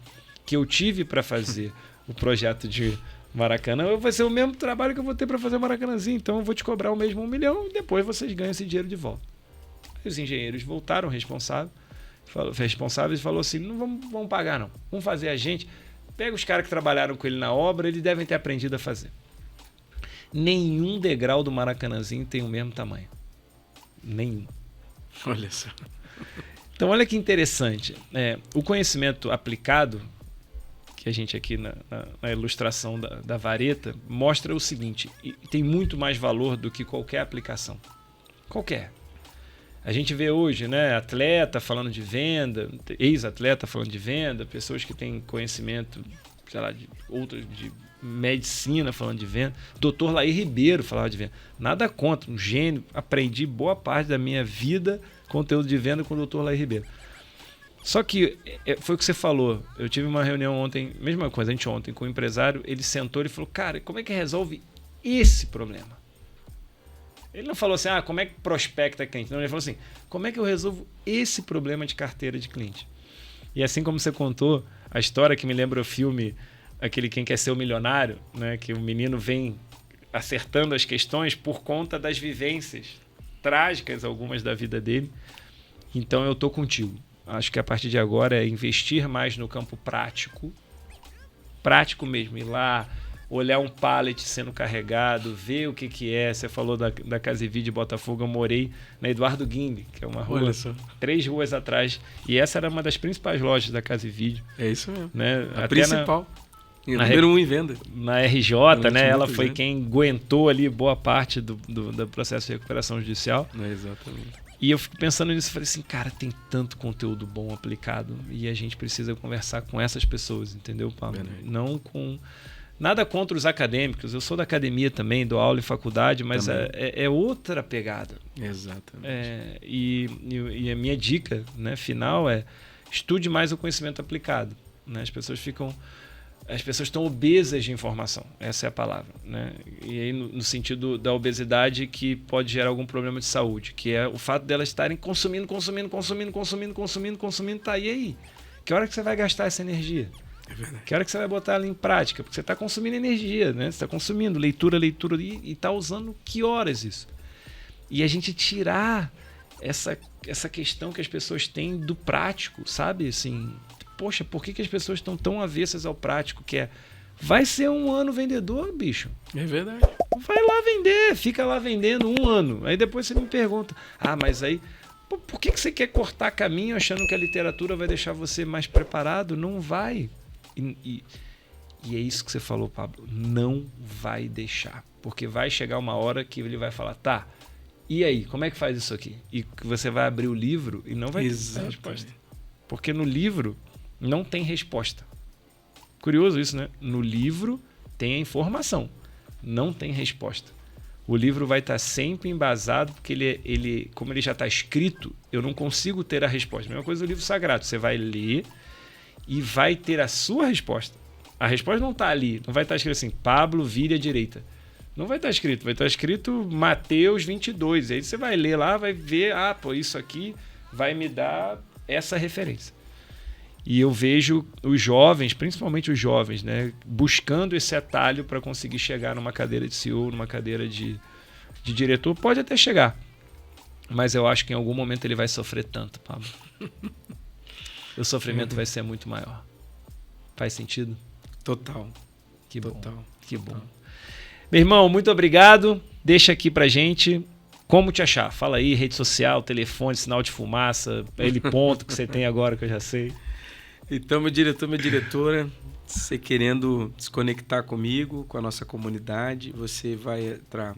que eu tive para fazer o projeto de Maracanã vai ser o mesmo trabalho que eu vou ter para fazer o Maracanãzinho. Então eu vou te cobrar o mesmo 1 milhão e depois vocês ganham esse dinheiro de volta. Aí os engenheiros voltaram responsáveis e falou assim, não vamos pagar não, vamos fazer a gente. Pega os caras que trabalharam com ele na obra, eles devem ter aprendido a fazer. Nenhum degrau do Maracanãzinho tem o mesmo tamanho. Nenhum. Olha só. Então olha que interessante. O conhecimento aplicado, que a gente aqui na ilustração da vareta, mostra o seguinte, e tem muito mais valor do que qualquer aplicação. Qualquer. A gente vê hoje, né, atleta falando de venda, ex-atleta falando de venda, pessoas que têm conhecimento, sei lá, de medicina falando de venda. Dr. Laí Ribeiro falava de venda. Nada contra, um gênio. Aprendi boa parte da minha vida conteúdo de venda com o Dr. Laí Ribeiro. Só que foi o que você falou. Eu tive uma reunião ontem, mesma coisa, ontem com um empresário, ele sentou e falou, cara, como é que resolve esse problema? Ele não falou assim, como é que prospecta cliente? Não, ele falou assim, como é que eu resolvo esse problema de carteira de cliente? E assim como você contou, a história que me lembra o filme, aquele Quem Quer Ser o Milionário, né, que o menino vem acertando as questões por conta das vivências trágicas, algumas da vida dele. Então eu tô contigo. Acho que a partir de agora é investir mais no campo prático mesmo, ir lá, olhar um pallet sendo carregado, ver o que é. Você falou da Casivide de Botafogo, eu morei na Eduardo Guimbe, que é uma rua, 3 ruas atrás, e essa era uma das principais lojas da Casivide. É isso mesmo. Né? A principal. Número 1 em venda. Na RJ, né? Ela foi quem aguentou ali boa parte do processo de recuperação judicial. Exatamente. E eu fico pensando nisso e falei assim, cara, tem tanto conteúdo bom aplicado e a gente precisa conversar com essas pessoas, entendeu, Pablo? Não com... Nada contra os acadêmicos, eu sou da academia também, dou aula em faculdade, mas é outra pegada. Exatamente. E a minha dica, né, final é estude mais o conhecimento aplicado. Né? As pessoas estão obesas de informação, essa é a palavra. Né? E aí no sentido da obesidade que pode gerar algum problema de saúde, que é o fato delas estarem consumindo, tá, e aí? Que hora que você vai gastar essa energia? É verdade. Que hora que você vai botar ela em prática? Porque você está consumindo energia, né? Você está consumindo leitura e está usando que horas isso? E a gente tirar essa questão que as pessoas têm do prático, sabe? Assim, poxa, por que as pessoas estão tão avessas ao prático? Que vai ser um ano vendedor, bicho. É verdade. Vai lá vender, fica lá vendendo 1 ano. Aí depois você me pergunta, mas aí... Por que você quer cortar caminho achando que a literatura vai deixar você mais preparado? Não vai. E é isso que você falou, Pablo. Não vai deixar. Porque vai chegar uma hora que ele vai falar, tá, E aí, como é que faz isso aqui? E você vai abrir o livro e não vai ter resposta. Porque no livro não tem resposta. Curioso isso, né? No livro tem a informação, não tem resposta. O livro vai estar sempre embasado, porque ele, como ele já está escrito, eu não consigo ter a resposta. A mesma coisa do livro sagrado. Você vai ler e vai ter a sua resposta. A resposta não está ali, não vai estar escrito assim, Pablo vire à direita. Não vai estar escrito, vai estar escrito Mateus 22. Aí você vai ler lá, vai ver, isso aqui vai me dar essa referência. E eu vejo os jovens, principalmente os jovens, né, buscando esse atalho para conseguir chegar numa cadeira de CEO, numa cadeira de diretor. Pode até chegar, mas eu acho que em algum momento ele vai sofrer tanto, Pablo. O sofrimento vai ser muito maior. Faz sentido? Total. Que bom. Total. Que bom. Meu irmão, muito obrigado. Deixa aqui pra gente como te achar. Fala aí, rede social, telefone, sinal de fumaça, aquele ponto que você tem agora que eu já sei. Então, meu diretor, minha diretora, você querendo se conectar comigo, com a nossa comunidade, você vai entrar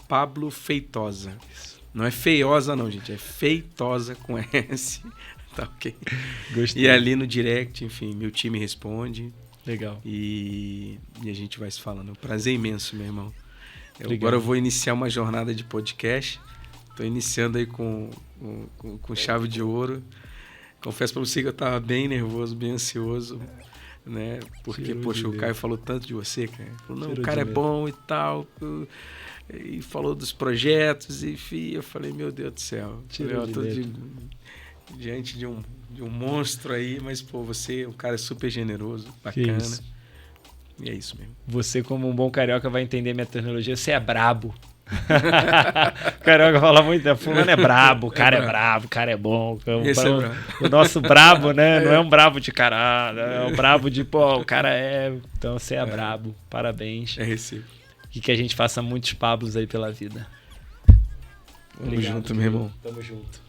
@Pablo Feitosa. Não é feiosa não, gente, é Feitosa com S. Tá ok? Gostei. E ali no direct, enfim, meu time responde. Legal. E a gente vai se falando. É um prazer imenso, meu irmão. Legal. Agora eu vou iniciar uma jornada de podcast. Estou iniciando aí com chave de ouro. Confesso para você que eu estava bem nervoso, bem ansioso, né? Porque, poxa, o Caio falou tanto de você, cara. Ele falou, não, o cara é bom e tal. E falou dos projetos. E eu falei, meu Deus do céu. Eu estou diante de um monstro aí, mas, pô, você é um cara super generoso, bacana. E é isso mesmo. Você, como um bom carioca, vai entender minha terminologia. Você é brabo. O carioca fala muito, fulano é brabo, o cara é brabo, o cara é bom. O nosso brabo, né? Não é um brabo de caralho, é um brabo de, o cara é. Então você é brabo. Parabéns. É recíproco. E que a gente faça muitos Pablos aí pela vida. Tamo junto, meu irmão. Tamo junto.